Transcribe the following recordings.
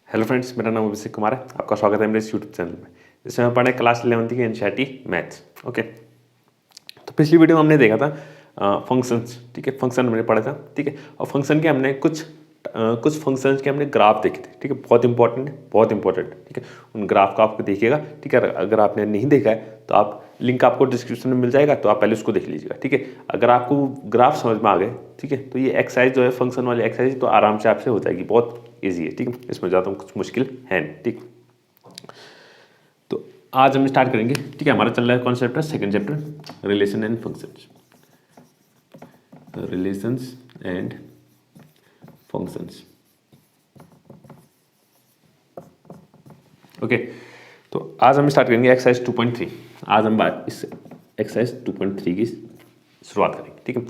Hello friends, मेरा नाम अभिषेक कुमार है। आपका स्वागत है मेरे इस यूट्यूब चैनल में, जिसमें हम पढ़े क्लास 11वीं की एनसीईआरटी मैथ्स। ओके, तो पिछली वीडियो में हमने देखा था फंक्शंस। ठीक है, फंक्शन हमने पढ़ा था। ठीक है, और फंक्शन के हमने कुछ फंक्शंस के हमने ग्राफ देखे थे। ठीक है, बहुत इंपॉर्टेंट है, बहुत इंपॉर्टेंट। ठीक है, उन ग्राफ को आपको देखिएगा। ठीक है, अगर आपने नहीं देखा है तो आप लिंक आपको डिस्क्रिप्शन में मिल जाएगा, तो आप पहले उसको देख लीजिएगा। ठीक है, अगर आपको ग्राफ समझ में आ गए, ठीक है, तो ये एक्सरसाइज जो है फंक्शन वाली एक्सरसाइज तो आराम से आपसे हो जाएगी, बहुत ईजी है। ठीक है, इसमें ज़्यादा कुछ मुश्किल है नहीं। ठीक, तो आज हम स्टार्ट करेंगे। ठीक है, हमारा चल रहा है कौन सा chapter? Second chapter, relation and functions. Relations and functions. Okay, तो आज हम स्टार्ट करेंगे एक्सरसाइज 2.3। आज हम इस एक्सरसाइज 2.3 की शुरुआत करेंगे। ठीक है,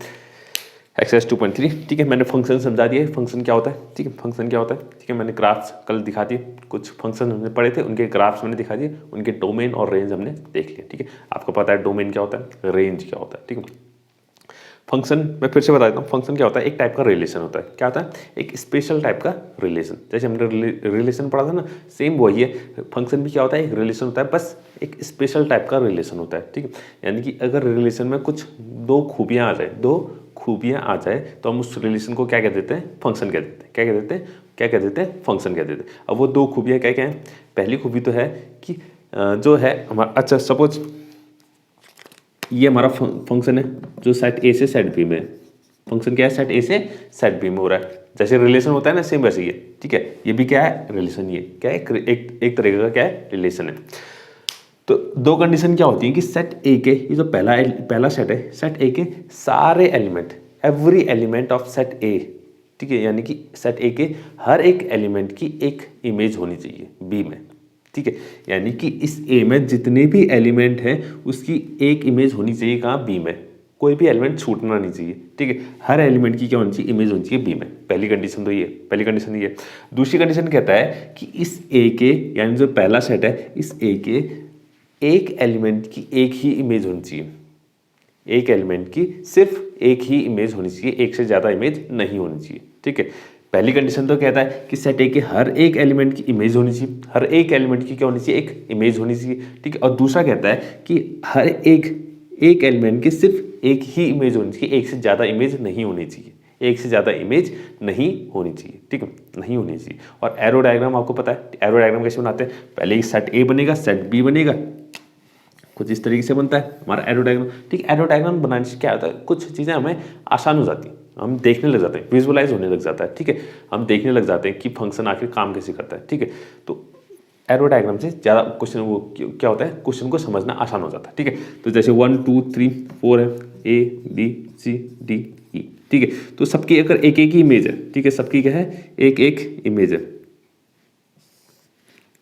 एक्सरसाइज 2.3। ठीक है, मैंने फंक्शन समझा दिए, फंक्शन क्या होता है। ठीक है, फंक्शन क्या होता है। ठीक है, मैंने ग्राफ्स कल दिखा दिए, कुछ फंक्शन हमने पढ़े थे, उनके ग्राफ्स मैंने दिखा दिए, उनके डोमेन और रेंज हमने देख लिया। ठीक है, आपको पता है डोमेन क्या होता है, रेंज क्या होता है। ठीक है, फंक्शन मैं फिर से बता देता हूँ, फंक्शन क्या होता है? एक टाइप का रिलेशन होता है। क्या होता है? एक स्पेशल टाइप का रिलेशन। जैसे हमने रिलेशन पढ़ा था ना, सेम वही है। फंक्शन भी क्या होता है? एक रिलेशन होता है, बस एक स्पेशल टाइप का रिलेशन होता है। ठीक है, यानी कि अगर रिलेशन में कुछ दो खूबियाँ आ जाए तो हम उस रिलेशन को क्या कह देते हैं? फंक्शन कह देते हैं। क्या कह देते हैं? फंक्शन कह देते हैं। अब वो दो खूबियाँ क्या क्या हैं? पहली खूबी तो है कि जो है हमारा, अच्छा सपोज ये हमारा फंक्शन है जो सेट ए से सेट बी में। फंक्शन क्या है? सेट ए से सेट बी में हो रहा है। जैसे रिलेशन होता है ना, सेम वैसे ही है। ठीक है, ये भी क्या है? रिलेशन। ये क्या है? एक तरीके का क्या है? रिलेशन है। तो दो कंडीशन क्या होती है कि सेट ए के, ये जो पहला सेट है, सेट ए के सारे element, every element of set ए, ठीक है, यानी कि सेट ए के हर एक एलिमेंट की एक इमेज होनी चाहिए बी में। ठीक है, यानी कि इस ए में जितने भी एलिमेंट हैं उसकी एक इमेज होनी चाहिए। कहाँ? बी में। कोई भी एलिमेंट छूटना नहीं चाहिए। ठीक है, हर एलिमेंट की क्या होनी चाहिए? इमेज होनी चाहिए बी में। पहली कंडीशन तो ये, पहली कंडीशन ये। दूसरी कंडीशन कहता है कि इस ए के, यानी जो पहला सेट है, इस ए के एक एलिमेंट की एक ही इमेज होनी चाहिए। एक एलिमेंट की सिर्फ एक ही इमेज होनी चाहिए, एक से ज़्यादा इमेज नहीं होनी चाहिए। ठीक है, पहली कंडीशन तो कहता है कि सेट ए के हर एक एलिमेंट की इमेज होनी चाहिए, हर एक एलिमेंट की क्या होनी चाहिए? एक इमेज होनी चाहिए। ठीक है, और दूसरा कहता है कि हर एक एलिमेंट की सिर्फ एक ही इमेज होनी चाहिए, एक से ज़्यादा इमेज नहीं होनी चाहिए। एक से ज़्यादा इमेज नहीं होनी चाहिए। ठीक है, नहीं होनी चाहिए। और एरो डायग्राम आपको पता है, एरो डायग्राम कैसे बनाते हैं? पहले ही सेट ए बनेगा, सेट बी बनेगा, कुछ इस तरीके से बनता है हमारा एरो डायग्राम। ठीक, एरो डायग्राम बनाने से क्या होता है? कुछ चीज़ें हमें आसान हो जाती हैं, हम देखने लग जाते हैं, विजुअलाइज होने लग जाता है। ठीक है, हम देखने लग जाते हैं कि फंक्शन आखिर काम कैसे करता है। ठीक है, तो एरो डायग्राम से ज़्यादा क्वेश्चन वो क्या होता है? क्वेश्चन को समझना आसान हो जाता है। ठीक है, तो जैसे 1 2 3 4 है, A B C D E. ठीक है, तो सबकी अगर एक एक ही इमेज है, ठीक है, सबकी क्या है? एक एक इमेज है।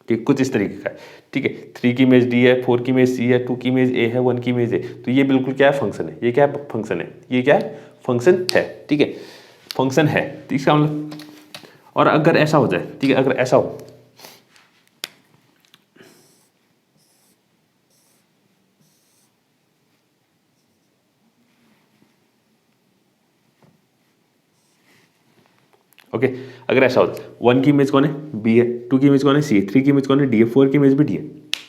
ठीक, कुछ इस तरीके का है। ठीक है, 3 की इमेज डी है, 4 की इमेज सी है, 2 की इमेज ए है, 1 की इमेज ए। तो ये बिल्कुल क्या है? फंक्शन है। ये क्या है? फंक्शन है। ये क्या है? फंक्शन है। ठीक है, फंक्शन है। ठीक है, और अगर ऐसा हो जाए, ठीक है, अगर ऐसा हो, ओके, अगर ऐसा हो, 1 की इमेज कौन है? बी है, 2 की इमेज कौन है? सी है, 3 की इमेज कौन है? डी है, 4 की इमेज भी डी है।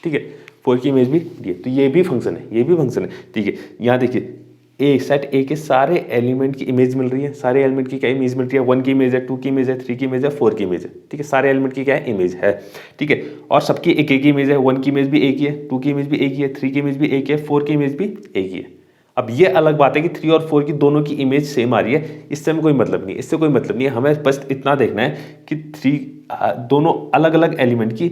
ठीक है, 4 की इमेज भी डी है, तो ये भी फंक्शन है, ये भी फंक्शन है। ठीक है, यहाँ देखिए, ए सेट ए के सारे एलिमेंट की इमेज मिल रही है। सारे एलिमेंट की क्या इमेज मिल रही है? 1 की इमेज है, 2 की इमेज है, 3 की इमेज है, 4 की इमेज है। ठीक है, सारे एलिमेंट की क्या है? इमेज है। ठीक है, और सबकी एक एक इमेज है। 1 की इमेज भी एक ही है, 2 की इमेज भी एक ही है, 3 की इमेज भी एक ही है, 4 की इमेज भी एक ही है। अब ये अलग बात है कि 3 और 4 की दोनों की इमेज सेम आ रही है, इससे हमें कोई मतलब नहीं है, इससे कोई मतलब नहीं है। हमें बस इतना देखना है कि 3 दोनों अलग अलग एलिमेंट की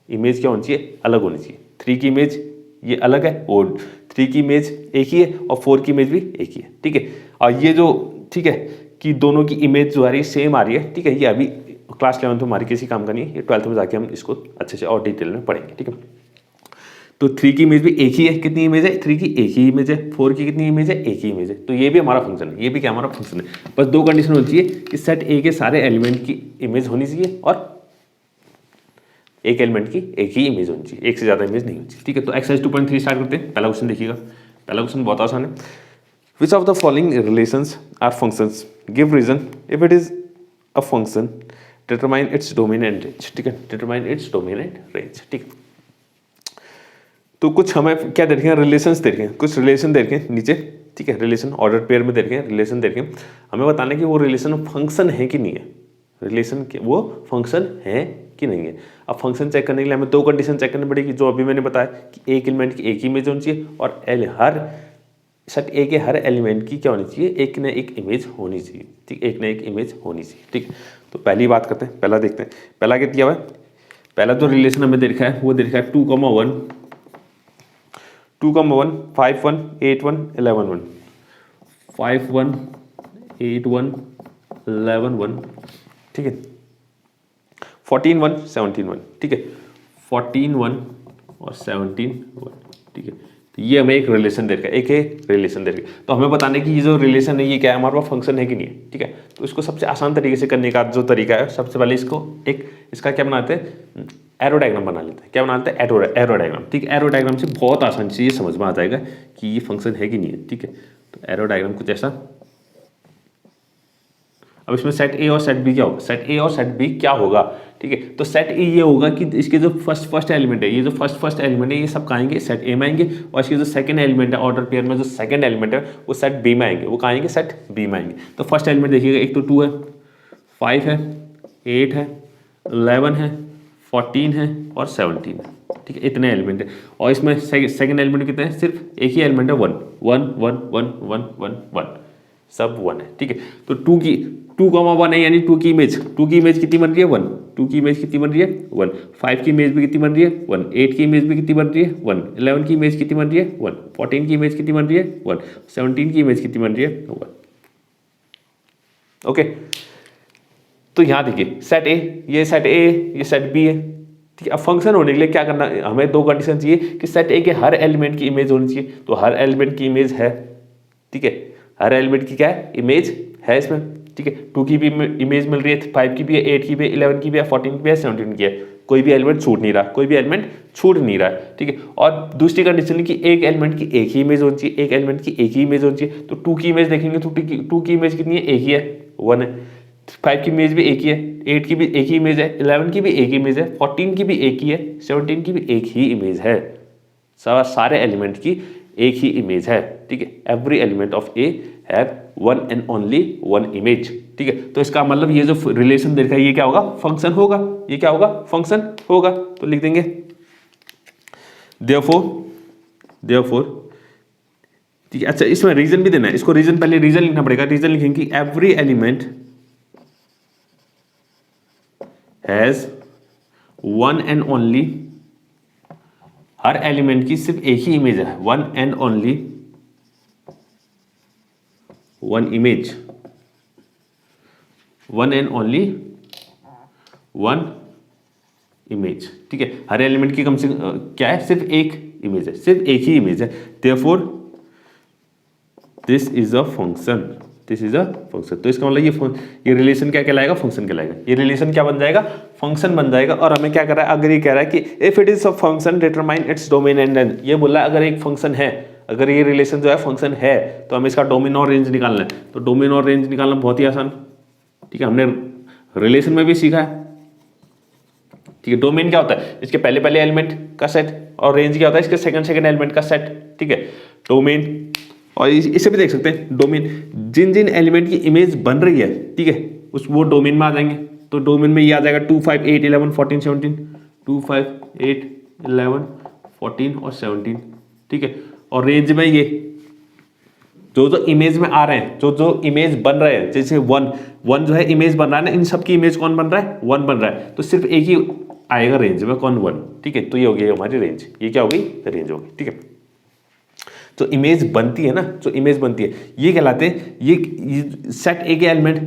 इमेज क्या होनी चाहिए? अलग होनी चाहिए। 3 की इमेज ये अलग है, और 3 की इमेज एक ही है, और 4 की इमेज भी एक ही है। ठीक है, और ये जो, ठीक है, कि दोनों की इमेज जो आ रही है सेम आ रही है। ठीक है, ये अभी क्लास 11 में हमारी किसी काम का नहीं है, ये 12th में जाके हम इसको अच्छे से और डिटेल में पढ़ेंगे। ठीक है, तो 3 की इमेज भी एक ही है। कितनी इमेज है? 3 की एक ही इमेज है। 4 की कितनी इमेज है? एक ही इमेज है। तो ये भी हमारा फंक्शन है, ये भी क्या हमारा फंक्शन है। बस दो कंडीशन होनी चाहिए कि सेट ए के सारे एलिमेंट की इमेज होनी चाहिए, और एक एलिमेंट की एक ही इमेज होनी चाहिए, एक से ज़्यादा इमेज नहीं होनी चाहिए। ठीक है, तो एक्सरसाइज 2.3 स्टार्ट करते हैं। पहला क्वेश्चन देखिएगा, पहला क्वेश्चन बहुत आसान है। Which of the following relations are functions? Give reason if it is a function determine its domain and range, ठीक है, determine its domain and range, ठीक। तो कुछ हमें क्या दे रखे हैं, रिलेशंस दे रखे हैं, कुछ रिलेशन दे रखे हैं नीचे, ठीक है, रिलेशन ऑर्डर पेयर में दे रखे हैं, रिलेशन दे रखे हैं, हमें बताना है कि वो रिलेशन फंक्शन है कि नहीं है, रिलेशन के वो फंक्शन है कि नहीं है। अब फंक्शन चेक करने के लिए हमें दो कंडीशन चेक करनी पड़ेगी, जो अभी मैंने बताया कि एक एलिमेंट की एक ही इमेज होनी चाहिए और हर सेट ए के हर एलिमेंट की क्या होनी चाहिए, एक न एक इमेज होनी चाहिए, ठीक, एक न एक इमेज होनी चाहिए, ठीक। तो पहली बात करते हैं, पहला देखते हैं, पहला क्या दिया हुआ है, पहला जो रिलेशन हमें दे रखा है वो दे रखा है 2,1 2,1 5 1 8 1 11 1 5 1 8 1 11 1, ठीक है, 14 1 17 1, ठीक है, 14 1 और 17 1, ठीक है। तो ये हमें एक रिलेशन दे रखा है, एक रिलेशन दे रखा है। तो हमें बताना है कि ये जो रिलेशन है ये क्या है, हमारे पास फंक्शन है कि नहीं है, ठीक है। तो इसको सबसे आसान तरीके से करने का जो तरीका है, सबसे पहले इसको एक इसका क्या बनाते हैं, एरो डायग्राम बना लेते हैं। क्या बनाते हैं, एरो डायग्राम, ठीक है। एरो डायग्राम से बहुत आसान से ये समझ में आ जाएगा कि ये फंक्शन है कि नहीं है, ठीक है। तो एरो डायग्राम कुछ ऐसा। अब इसमें सेट ए और सेट बी क्या होगा, सेट ए और सेट बी क्या होगा, ठीक है। तो सेट ए ये होगा कि इसके जो फर्स्ट एलिमेंट है, ये जो फर्स्ट एलिमेंट है ये सब कहाँ आएंगे, सेट ए में आएंगे, और इसके जो सेकंड एलिमेंट है ऑर्डर पेयर में जो सेकंड एलिमेंट है वो सेट बी में आएंगे, वो कहाँ आएंगे, सेट बी में आएंगे। तो फर्स्ट एलिमेंट देखिएगा, एक तो 2 है, 5 है, 8 है, 11 है, 14 है और 17 है, ठीक है, इतने एलिमेंट है। और इसमें सेकंड एलिमेंट कितने हैं, सिर्फ एक ही एलिमेंट है 1 1 1 1 1 1 1, सब 1 है, ठीक है। तो 2,1 है यानी 2 की इमेज कितनी बन रही है, 1, 2 की इमेज कितनी बन रही है, 1, 5 की इमेज भी कितनी बन रही है, 1, 8 की इमेज भी कितनी बन रही है, 1, 11 की इमेज कितनी बन रही है, 1, 14 की इमेज कितनी बन रही है, 1, 17 की इमेज कितनी बन रही है, 1। ओके, तो यहाँ देखिए सेट ए, ये सेट बी है, ठीक है। अब फंक्शन होने के लिए क्या करना है, हमें दो कंडीशन चाहिए कि सेट ए के हर एलिमेंट की इमेज होनी चाहिए। तो हर एलिमेंट की इमेज है, ठीक है, हर एलिमेंट की क्या है, इमेज है इसमें, ठीक है। 2 की भी इमेज मिल रही है, 5 की भी है, 8 की भी है, 11 की भी है, 14 की भी है, 17 की है, कोई भी एलिमेंट छूट नहीं रहा, ठीक है। और दूसरी कंडीशन है कि एक एलिमेंट की एक ही इमेज होनी चाहिए, तो 2 की इमेज देखेंगे तो 2 की इमेज कितनी है, एक ही है, 1 है। 5 की इमेज भी एक ही है, 8 की भी एक ही इमेज है, 11 की भी एक ही इमेज है, 14 की भी एक ही है, 17 की भी एक ही इमेज है, सारे एलिमेंट की एक ही इमेज है, ठीक है। Every element of A have one and only one image, ठीक है। तो इसका मतलब ये जो रिलेशन देखा है ये क्या होगा, फंक्शन होगा, ये क्या होगा, फंक्शन होगा। तो लिख देंगे देयरफॉर, ठीक है। अच्छा, इसमें रीजन भी देना है, इसको रीजन पहले रीजन लिखना पड़ेगा। रीजन लिखेंगे every element has one and only, her element की सिर्फ एक ही इमेज है, one and only one image, one and only one image, ठीक है। हर एलिमेंट की कम से कम क्या है, सिर्फ एक इमेज है, सिर्फ एक ही इमेज है। Therefore this is a function, तो इसका मतलब ये रिलेशन क्या कहलाएगा, फंक्शन कहलाएगा। ये रिलेशन क्या बन जाएगा, फंक्शन बन जाएगा। और हमें क्या कर रहा है, अगर ये कह रहा है कि if it is a function determine its domain and range, ये बोला है अगर एक फंक्शन है, अगर ये रिलेशन जो है फंक्शन है, तो हमें इसका डोमेन और रेंज निकालना है। तो डोमेन और रेंज निकालना बहुत ही आसान, ठीक है, हमने रिलेशन में भी सीखा है, ठीक है। डोमेन क्या होता है, इसके पहले एलिमेंट का सेट, और रेंज क्या होता है, इसके सेकंड एलिमेंट का सेट, ठीक है। डोमेन, और इसे भी देख सकते हैं, डोमेन जिन एलिमेंट की इमेज बन रही है, ठीक है, वो डोमेन में आ जाएंगे। तो डोमेन में ये आ जाएगा 2 5 8 11 14 17, 2 5 8 11 14 और 17, ठीक है। और रेंज में ये जो इमेज में आ रहे हैं, जो इमेज बन रहे हैं, जैसे वन जो है इमेज बन रहा है ना, इन सब की इमेज कौन बन रहा है, 1 बन रहा है, तो सिर्फ एक ही आएगा रेंज में, कौन, 1, ठीक है। तो ये हो गई हमारी रेंज, ये क्या हो गई, रेंज हो गई, ठीक है। जो इमेज बनती है ना, ये कहलाते हैं, ये सेट ए के एलिमेंट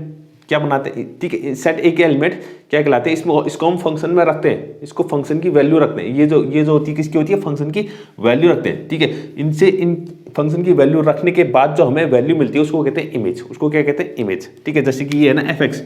क्या बनाते हैं, ठीक है। सेट ए के एलिमेंट क्या कहलाते हैं, इसको हम फंक्शन में रखते हैं, इसको फंक्शन की वैल्यू रखते हैं। ये जो होती है किसकी होती है, फंक्शन की वैल्यू रखते हैं, ठीक है। इन फंक्शन की वैल्यू रखने के बाद जो हमें वैल्यू मिलती है उसको कहते हैं इमेज, उसको क्या कहते हैं, इमेज, ठीक है। जैसे कि ये है ना fx,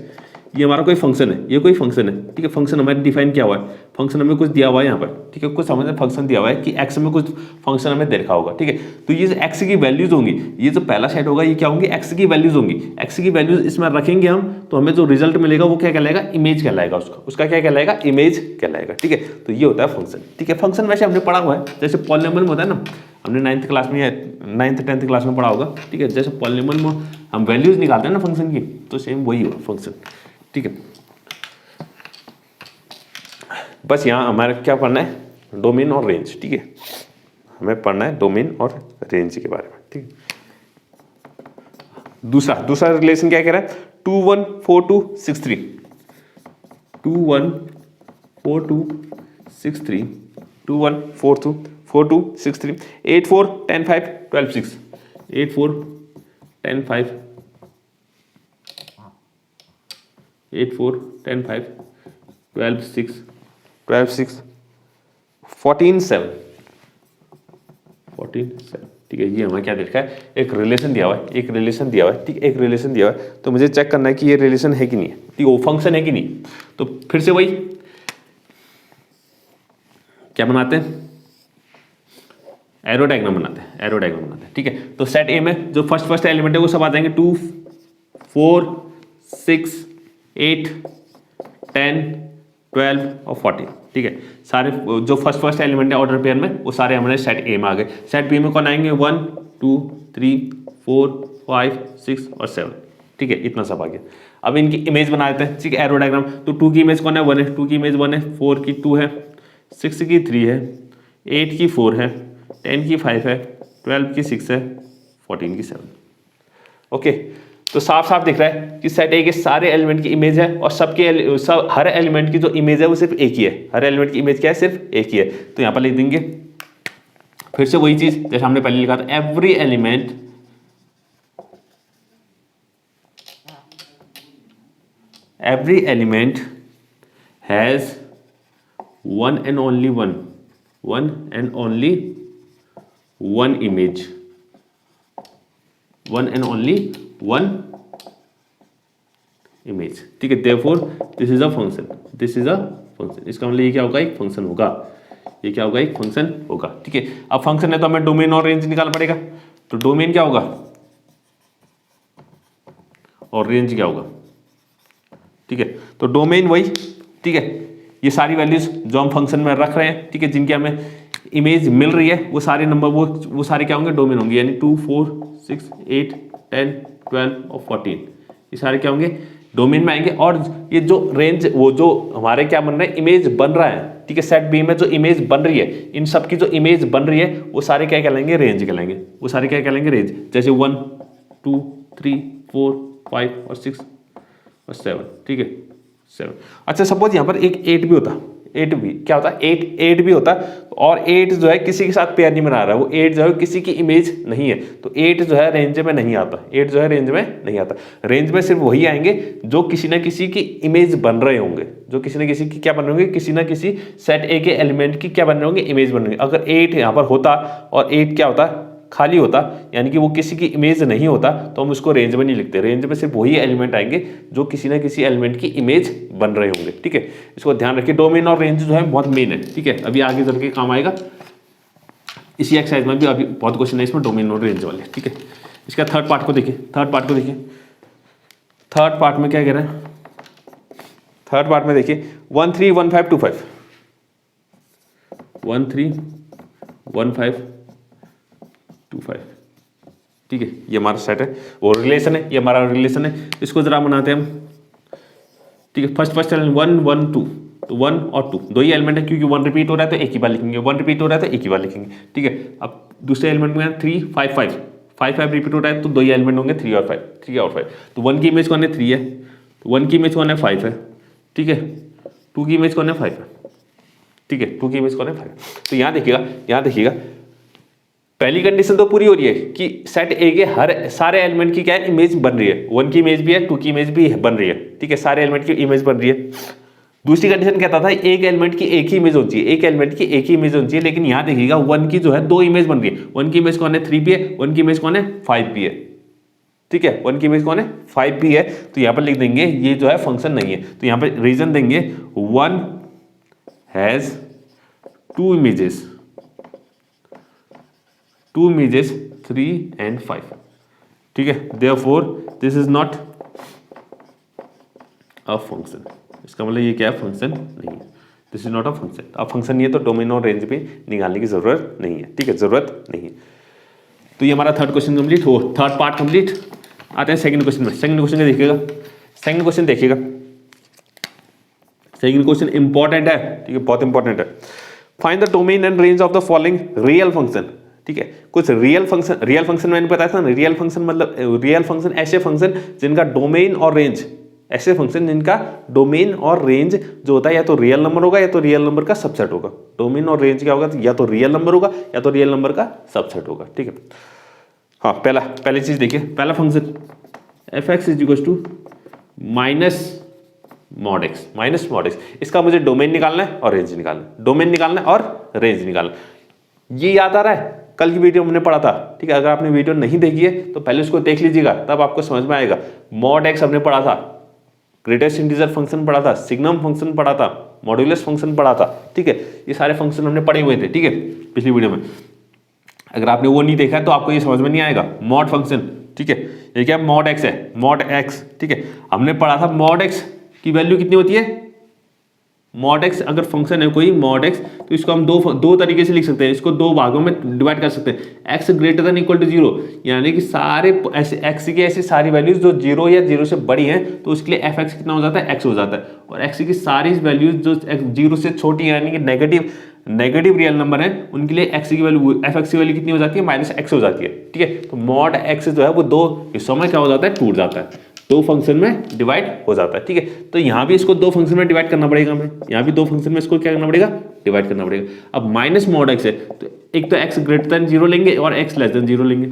ये हमारा कोई फंक्शन है, ये कोई फंक्शन है, ठीक है। फंक्शन हमारे डिफाइन किया हुआ है, फंक्शन हमें कुछ दिया हुआ है यहाँ पर, ठीक है। कुछ समझ फंक्शन दिया हुआ है कि एक्स में कुछ फंक्शन हमें देखा होगा, ठीक है। तो ये जो एक्स की वैल्यूज होंगी, ये जो पहला सेट होगा ये क्या होंगी, एक्स की वैल्यूज होंगी। एक्स की वैल्यूज इसमें रखेंगे हम, तो हमें जो रिजल्ट मिलेगा वो क्या कहलाएगा, इमेज कहलाएगा। उसका क्या कहलाएगा, इमेज कहलाएगा, ठीक है। तो ये होता है फंक्शन, ठीक है। फंक्शन वैसे हमने पढ़ा हुआ है, जैसे पॉलिनोमियल में होता है ना, हमने 9th क्लास में या 9th 10th क्लास में पढ़ा होगा, ठीक है। जैसे पॉलिनोमियल में हम वैल्यूज निकालते हैं ना फंक्शन की, तो सेम वही होगा फंक्शन, ठीक है। बस यहाँ हमारे क्या पढ़ना है, डोमेन और रेंज, ठीक है। हमें पढ़ना है डोमेन और रेंज के बारे में, ठीक है। दूसरा रिलेशन क्या कह रहा है, 214263, 214263, 214263, 8410 5 12 6, 8410 5, 8410 5 12 6, 12 6, 14 7, 14 7, ठीक है। ये हमें क्या देखा है, एक रिलेशन दिया हुआ है, एक रिलेशन दिया हुआ है, ठीक है। एक रिलेशन दिया हुआ है, तो मुझे चेक करना है कि ये रिलेशन है कि नहीं है, ठीक है, वो फंक्शन है कि नहीं। तो फिर से वही क्या बनाते हैं, एरो डायग्राम बनाते हैं, एरो डायग्राम बनाते हैं, ठीक है। तो सेट ए में जो फर्स्ट एलिमेंट है वो सब आ जाएंगे 2 4 6 8 10 12 और 14, ठीक है। सारे जो फर्स्ट एलिमेंट है ऑर्डर पेयर में, वो सारे हमारे सेट ए में आ गए। सेट बी में कौन आएंगे, 1 2 3 4 5 6 और 7, ठीक है। इतना सब आ गया। अब इनकी इमेज बना देते हैं, ठीक है, एरो डायग्राम। तो 2 की इमेज कौन है, 1 है, 2 की इमेज 1 है, 4 की 2 है, 6 की 3 है, 8 की 4 है, 10 की 5 है, 12 की 6 है, 14 की 7, ओके। तो साफ साफ दिख रहा है कि सेट ए के सारे एलिमेंट की इमेज है, और हर एलिमेंट की जो इमेज है वो सिर्फ एक ही है। हर एलिमेंट की इमेज क्या है, सिर्फ एक ही है। तो यहाँ पर लिख देंगे फिर से वही चीज जैसे हमने पहले लिखा था, every element has one and only one image, one and only one image, ठीक है। Therefore this is a function, this is a function. इसका मतलब ये क्या होगा, एक फंक्शन होगा। ये क्या होगा, एक फंक्शन होगा, ठीक है। अब फंक्शन है तो हमें डोमेन और रेंज निकालना पड़ेगा। तो डोमेन क्या होगा और रेंज क्या होगा, ठीक है। तो डोमेन वही, ठीक है, ये सारी वैल्यूज जो हम फंक्शन में रख रहे हैं, ठीक है, जिनकी हमें इमेज मिल रही है, वो सारे नंबर वो सारे क्या होंगे, डोमेन होंगे। यानी 2 4 6 8 10 12 और 14, ये सारे क्या होंगे, डोमेन में आएंगे। और ये जो रेंज, वो जो हमारे क्या बन रहे हैं, इमेज बन रहा है, ठीक है। सेट बी में जो इमेज बन रही है, इन सब की जो इमेज बन रही है, वो सारे क्या कहलाएंगे, रेंज कहलाएंगे। वो सारे क्या कहलाएंगे, रेंज। जैसे 1 2 3 4 5 और 6 और 7, ठीक है, 7। अच्छा सपोज यहाँ पर एक 8 भी होता, 8 भी क्या होता है, 8 भी होता, और 8 जो है किसी के साथ पेयर नहीं बना रहा, वो 8 जो है किसी की इमेज नहीं है, तो 8 जो है रेंज में नहीं आता, 8 जो है रेंज में नहीं आता। रेंज में सिर्फ वही आएंगे जो किसी ना किसी की इमेज बन रहे होंगे, जो किसी ना किसी की क्या बन रहे होंगे, किसी ना किसी सेट ए के एलिमेंट की क्या बन रहे होंगे, इमेज बन रही है। अगर 8 यहाँ पर होता और 8 क्या होता, खाली होता, यानी कि वो किसी की इमेज नहीं होता, तो हम उसको रेंज में नहीं लिखते। रेंज में सिर्फ वही एलिमेंट आएंगे जो किसी ना किसी एलिमेंट की इमेज बन रहे होंगे, ठीक है। इसको ध्यान रखिए, डोमेन और रेंज जो है बहुत मेन है, ठीक है। अभी आगे चल के काम आएगा, इसी एक्सरसाइज में भी अभी बहुत क्वेश्चन है इसमें डोमेन और रेंज वाले, ठीक है। इसका थर्ड पार्ट को देखिए, थर्ड पार्ट में क्या कह रहा है, थर्ड पार्ट में देखिए 1 3 1 5 2 5, 1 3 1 5 2 5, ठीक है। ये हमारा सेट है, वो रिलेशन है, ये हमारा रिलेशन है। इसको जरा बनाते हैं हम, ठीक है। फर्स्ट एलिमेंट 1 1 2, तो 1 और 2 दो ही एलिमेंट है, क्योंकि 1 रिपीट हो रहा है तो एक ही बार लिखेंगे, 1 रिपीट हो रहा है तो एक ही बार लिखेंगे, ठीक है। अब दूसरे एलिमेंट में 3 5 5 5 5 रिपीट हो रहा है तो दो ही एलिमेंट होंगे, 3 और 5, 3 और 5। तो 1 की इमेज कौन है, 3 है, तो 1 की इमेज कौन है, 5 है, ठीक है। 2 की इमेज कौन है, 5 है, ठीक है। 2 की इमेज कौन है, 5 है। तो यहाँ देखिएगा पहली कंडीशन तो पूरी हो रही है कि सेट ए के हर सारे एलिमेंट की क्या है, इमेज बन रही है। 1 की इमेज भी है, 2 की इमेज भी बन रही है, ठीक है, सारे एलिमेंट की इमेज बन रही है। दूसरी कंडीशन कहता था एक एलिमेंट की एक ही इमेज होनी चाहिए, एक एलिमेंट की एक ही इमेज होनी चाहिए, लेकिन यहाँ देखिएगा 1 की जो है 2 इमेज बन रही है। 1 की इमेज कौन है, 3 भी है, 1 की इमेज कौन है, 5 भी है, ठीक है, 1 की इमेज कौन है, 5 भी है, तो यहाँ पर लिख देंगे ये जो है फंक्शन नहीं है, तो यहाँ पर रीजन देंगे 1 हैज 2 इमेजेस 3 and 5, ठीक है, therefore this is not a function. इसका मतलब ये क्या है, फंक्शन नहीं है, this is not a function. अब फंक्शन नहीं है तो डोमेन और रेंज पे निकालने की जरूरत नहीं है, ठीक है, जरूरत नहीं है। तो ये हमारा थर्ड क्वेश्चन कंप्लीट हो, थर्ड पार्ट कंप्लीट। आते हैं सेकंड क्वेश्चन में। सेकंड क्वेश्चन देखिएगा, सेकंड क्वेश्चन देखिएगा, सेकंड क्वेश्चन इंपॉर्टेंट है, ठीक है, बहुत इंपॉर्टेंट है। Find the domain and range of the following real function, ठीक है, कुछ रियल फंक्शन मैंने बताया था ना, रियल फंक्शन मतलब रियल फंक्शन ऐसे फंक्शन जिनका डोमेन और रेंज, ऐसे फंक्शन जिनका डोमेन और रेंज जो होता है या तो रियल नंबर होगा या तो रियल नंबर का सबसेट होगा। डोमेन और रेंज क्या होगा, या तो रियल नंबर होगा या तो रियल नंबर का सबसेट होगा, ठीक है। हाँ, पहली चीज देखिए, पहला फंक्शन f(x) = -mod x, इसका मुझे डोमेन निकालना है और रेंज निकालना है, डोमेन निकालना है और रेंज निकालना है। ये याद आ रहा है, कल की वीडियो हमने पढ़ा था, ठीक है, अगर आपने वीडियो नहीं देखी है तो पहले उसको देख लीजिएगा, तब आपको समझ में आएगा। mod x हमने पढ़ा था, ग्रेटेस्ट इंटीजर फंक्शन पढ़ा था, सिग्नम फंक्शन पढ़ा था, मॉड्यूलस फंक्शन पढ़ा था, ठीक है, ये सारे फंक्शन हमने पढ़े हुए थे, ठीक है, पिछली वीडियो में। अगर आपने वो नहीं देखा है तो आपको ये समझ में नहीं आएगा। मॉड फंक्शन, ठीक है, ये क्या mod x है, mod x, ठीक है, हमने पढ़ा था mod x की वैल्यू कितनी होती है, mod x अगर फंक्शन है कोई mod x, तो इसको हम दो तरीके से लिख सकते हैं, इसको दो भागों में डिवाइड कर सकते हैं। x > 0, यानी कि सारे ऐसे x की ऐसी सारी वैल्यूज जो 0 या 0 से बड़ी हैं तो उसके लिए fx कितना हो जाता है, x हो जाता है, और x की सारी वैल्यूज जो 0 से छोटी है यानी कि नेगेटिव रियल नंबर है उनके लिए x की वैल्यू fx की वैल्यू कितनी हो जाती है, -x हो जाती है, ठीक है। तो mod x जो है वो दो हिस्सों में क्या हो जाता है, टूट जाता है, दो फंक्शन में डिवाइड हो जाता है, ठीक है। तो यहाँ भी इसको दो फंक्शन में डिवाइड करना पड़ेगा हमें, यहाँ भी दो फंक्शन में इसको क्या करना पड़ेगा, डिवाइड करना पड़ेगा। अब -mod x है तो एक तो x > 0 लेंगे और x < 0 लेंगे,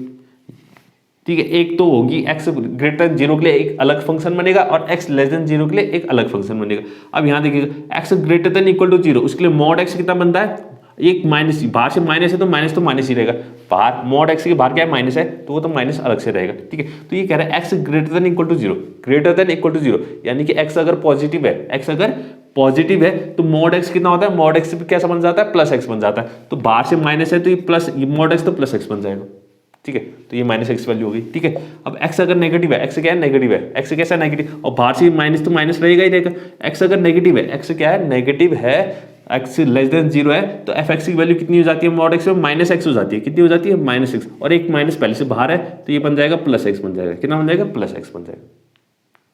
ठीक है। एक तो होगी x > 0 के लिए एक अलग फंक्शन बनेगा और x < 0 के लिए एक अलग फंक्शन बनेगा। अब यहाँ देखिएगा x > 0 उसके लिए mod x कितना बनता है, एक माइनस, बाहर से माइनस है तो माइनस ही रहेगा, बाहर mod x के बाहर क्या है, माइनस है तो वो तो माइनस अलग से रहेगा, ठीक है। तो ये कह रहा है x > 0 यानी कि x अगर पॉजिटिव है तो mod x कितना होता है, mod x कैसा बन जाता है, +x बन जाता है। तो बाहर से माइनस है तो ये mod x तो +x बन जाएगा, ठीक है। तो ये -x वैल्यू होगी, ठीक है। अब x अगर नेगेटिव है, x क्या है, नेगेटिव है, x कैसा नेगेटिव, और बाहर से माइनस तो माइनस रहेगा ही रहेगा। x अगर नेगेटिव है, x क्या है, नेगेटिव है, x < 0 है तो fx की वैल्यू कितनी हो जाती है, mod x में -x हो जाती है, कितनी हो जाती है, -x, और एक माइनस पहले से बाहर है तो ये बन जाएगा +x बन जाएगा, कितना बन जाएगा, +x बन जाएगा।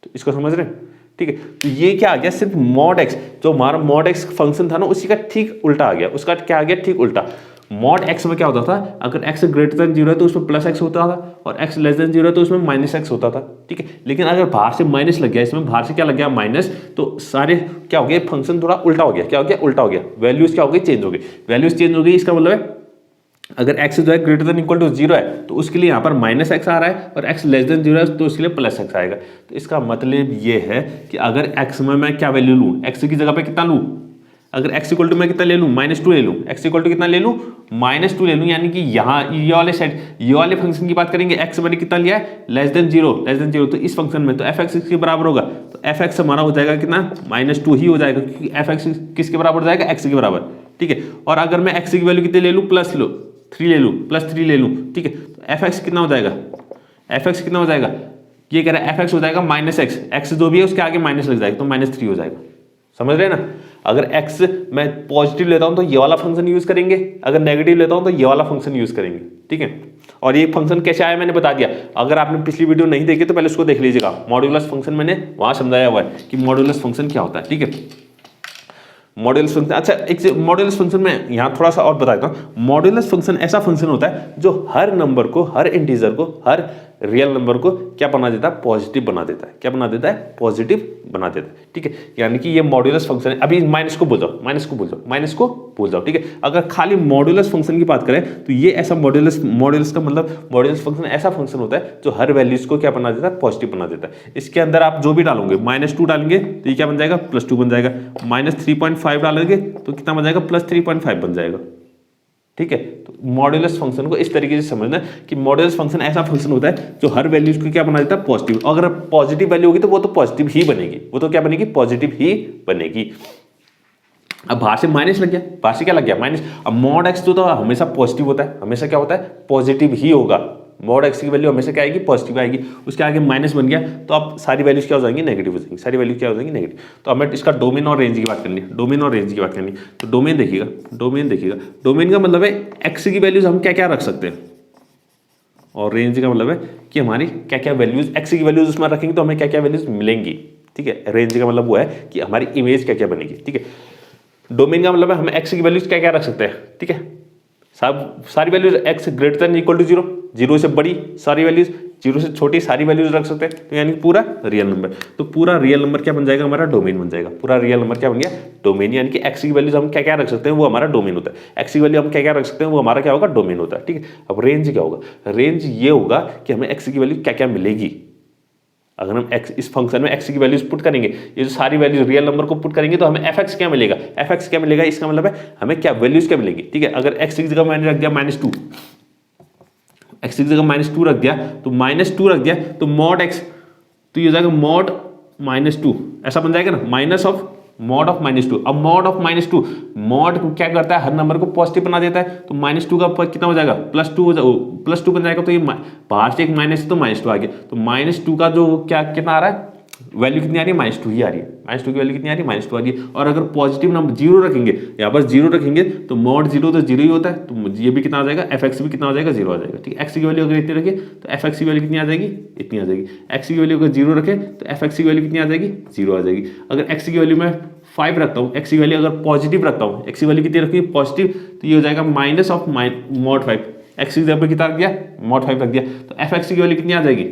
तो इसको समझ रहे हैं, ठीक है। तो ये क्या आ गया, सिर्फ mod x, जो हमारा mod x फंक्शन था ना उसी का ठीक उल्टा आ गया, उसका क्या आ गया, ठीक उल्टा। mod x में क्या होता था, अगर x > 0 है तो उसमें +x होता था और x < 0 है तो उसमें -x होता था, ठीक है। लेकिन अगर बाहर से माइनस लग गया, इसमें बाहर से क्या लग गया, माइनस, तो सारे क्या हो गया, फंक्शन थोड़ा उल्टा हो गया, क्या हो गया, उल्टा हो गया, वैल्यूज क्या हो गई, चेंज हो गई, वैल्यूज चेंज हो गई। इसका मतलब है अगर x जो है > 0 है तो उसके लिए यहाँ पर -x आ रहा है और x < 0 है तो उसके लिए +x आएगा। तो इसका मतलब ये है कि अगर x में मैं क्या वैल्यू लूँ, x की जगह पे कितना लूँ, अगर x = मैं कितना ले लूँ, -2 ले लूँ, x = कितना ले लूँ, -2 ले लूँ, यानी कि यहाँ ये वाले फंक्शन की बात करेंगे, x मैंने कितना लिया है, <0, तो इस फंक्शन में तो fx के बराबर होगा, तो fx हमारा हो जाएगा कितना, -2 ही हो जाएगा, क्योंकि fx किसके बराबर हो जाएगा, x के बराबर, ठीक है। और अगर मैं x की वैल्यू कितने ले लूँ, +3 ले लूँ, ठीक है, तो fx कितना हो जाएगा, ये कह रहा है fx हो जाएगा -x जो भी है उसके आगे माइनस लग जाएगा तो -3 हो जाएगा, समझ रहे हैं ना। अगर x मैं पॉजिटिव लेता हूं तो ये वाला फंक्शन यूज करेंगे, अगर नेगेटिव लेता हूं तो ये वाला फंक्शन यूज करेंगे, ठीक है। और ये फंक्शन कैसे आया मैंने बता दिया, अगर आपने पिछली वीडियो नहीं देखी तो पहले उसको देख लीजिएगा। मॉड्यूलस फंक्शन मैंने वहां समझाया हुआ है कि मॉड्यूलस फंक्शन क्या होता है, ठीक है। मॉड्यूलस फंक्शन, अच्छा एक मॉड्यूलस फंक्शन में यहाँ थोड़ा सा और बताता हूँ। मॉड्यूलस फंक्शन ऐसा फंक्शन होता है जो हर नंबर को, हर इंटीजर को, हर रियल नंबर को क्या बना देता है, पॉजिटिव बना देता है, क्या बना देता है, पॉजिटिव बना देता है, ठीक है। यानी कि ये मॉड्यूलस फंक्शन है। अभी माइनस को भूल जाओ, ठीक है। अगर खाली मॉड्यूलस फंक्शन की बात करें तो ये ऐसा मॉड्यूलस का मतलब मॉड्यूलस फंक्शन ऐसा फंक्शन होता है जो हर वैल्यूज को क्या बना देता है, पॉजिटिव बना देता है। इसके अंदर आप जो भी डालोगे, -2 डालेंगे तो ये क्या बन जाएगा, +2 बन जाएगा, -3.5 डालेंगे तो कितना बन जाएगा, +3.5 बन जाएगा, ठीक है। तो मॉड्यूलस फंक्शन को इस तरीके से समझना कि मॉड्यूलस फंक्शन ऐसा फंक्शन होता है जो हर वैल्यूज को क्या बना देता है, पॉजिटिव। अगर पॉजिटिव वैल्यू होगी तो वो तो पॉजिटिव ही बनेगी, वो तो क्या बनेगी, पॉजिटिव ही बनेगी। अब बाहर से माइनस लग गया, बाहर से क्या लग गया, माइनस। अब मॉड एक्स तो हमेशा पॉजिटिव होता है, हमेशा क्या होता है, पॉजिटिव ही होगा। मॉड एक्स की वैल्यू हमेशा क्या आएगी, पॉजिटिव आएगी। उसके आगे माइनस बन गया तो अब सारी वैल्यूज क्या हो जाएंगी, नेगेटिव हो जाएंगी, सारी वैल्यू क्या हो जाएंगी, नेगेटिव। तो हमें इसका डोमेन और रेंज की बात करनी है, डोमेन और रेंज की बात करनी है। तो डोमेन देखिएगा, डोमेन देखिएगा, डोमेन का मतलब है एक्स की वैल्यूज हम क्या क्या रख सकते हैं, और रेंज का मतलब है कि हमारी क्या क्या वैल्यूज, एक्स की वैल्यूज उसमें रखेंगे तो हमें क्या क्या वैल्यूज मिलेंगी, ठीक है। रेंज का मतलब वो है कि हमारी इमेज क्या क्या बनेगी, ठीक है। डोमेन का मतलब है हम एक्स की वैल्यूज क्या क्या रख सकते हैं, ठीक है। सारी values x greater than equal to zero, zero से बड़ी सारी वैल्यूज, जीरो से छोटी सारी वैल्यूज रख सकते हैं, तो यानी पूरा रियल नंबर। तो पूरा रियल नंबर क्या बन जाएगा, हमारा डोमेन बन जाएगा। पूरा रियल नंबर क्या बन गया, डोमेन। यानी कि एक्स की वैल्यूज हम क्या क्या रख सकते हैं, वो हमारा डोमेन होता है। एक्स की वैल्यू हम क्या क्या रख सकते हैं, वो हमारा क्या होगा, डोमेन होता है, ठीक है। अब रेंज क्या होगा, रेंज ये होगा कि हमें एक्स की वैल्यू क्या क्या मिलेगी। अगर हम x इस फंक्शन में x की वैल्यूज पुट करेंगे, ये जो सारी वैल्यूज रियल नंबर को पुट करेंगे तो हमें fx क्या मिलेगा, fx क्या मिलेगा, इसका मतलब है हमें क्या वैल्यूज क्या मिलेगी, ठीक है। अगर x की जगह मैंने रख दिया -2, x की जगह -2 रख दिया, तो -2 रख दिया तो मॉड x, तो ये हो जाएगा मॉड -2, ऐसा बन जाएगा ना, माइनस ऑफ मॉड ऑफ -2। अब मॉड ऑफ -2, मॉड क्या करता है, हर नंबर को पॉजिटिव बना देता है, तो -2 का कितना हो जाएगा, +2 बन जाएगा। तो ये बाहर से एक माइनस है तो -2 आ गया, तो -2 का जो क्या कितना आ रहा है, वैल्यू कितनी आ रही है, -2 ही आ रही है। -2 की वैल्यू कितनी आ रही है, -2 आ रही है। और अगर पॉजिटिव नंबर 0 रखेंगे, यहाँ पर 0 रखेंगे तो मॉड 0 तो 0 ही होता है, तो ये भी कितना आ जाएगा, fx भी कितना हो जाएगा, 0 आ जाएगा, ठीक है। एक्स की वैल्यू अगर इतनी रखे तो fx की वैल्यू कितनी आ जाएगी, इतनी आ जाएगी। एक्स की वैल्यू अगर 0 रखे तो fx की वैल्यू कितनी आ जाएगी, 0 आ जाएगी। अगर एक्स की वैल्यू में 5 रखता हूँ, एक्स की वैल्यू अगर पॉजिटिव रखता हूँ, एक्स की वैल्यू कितनी रखी है, पॉजिटिव, तो ये हो जाएगा माइनस ऑफ मॉड 5। एक्स की जगह पर कितना रख दिया, मॉड 5 रख दिया, तो fx की वैल्यू कितनी आ जाएगी,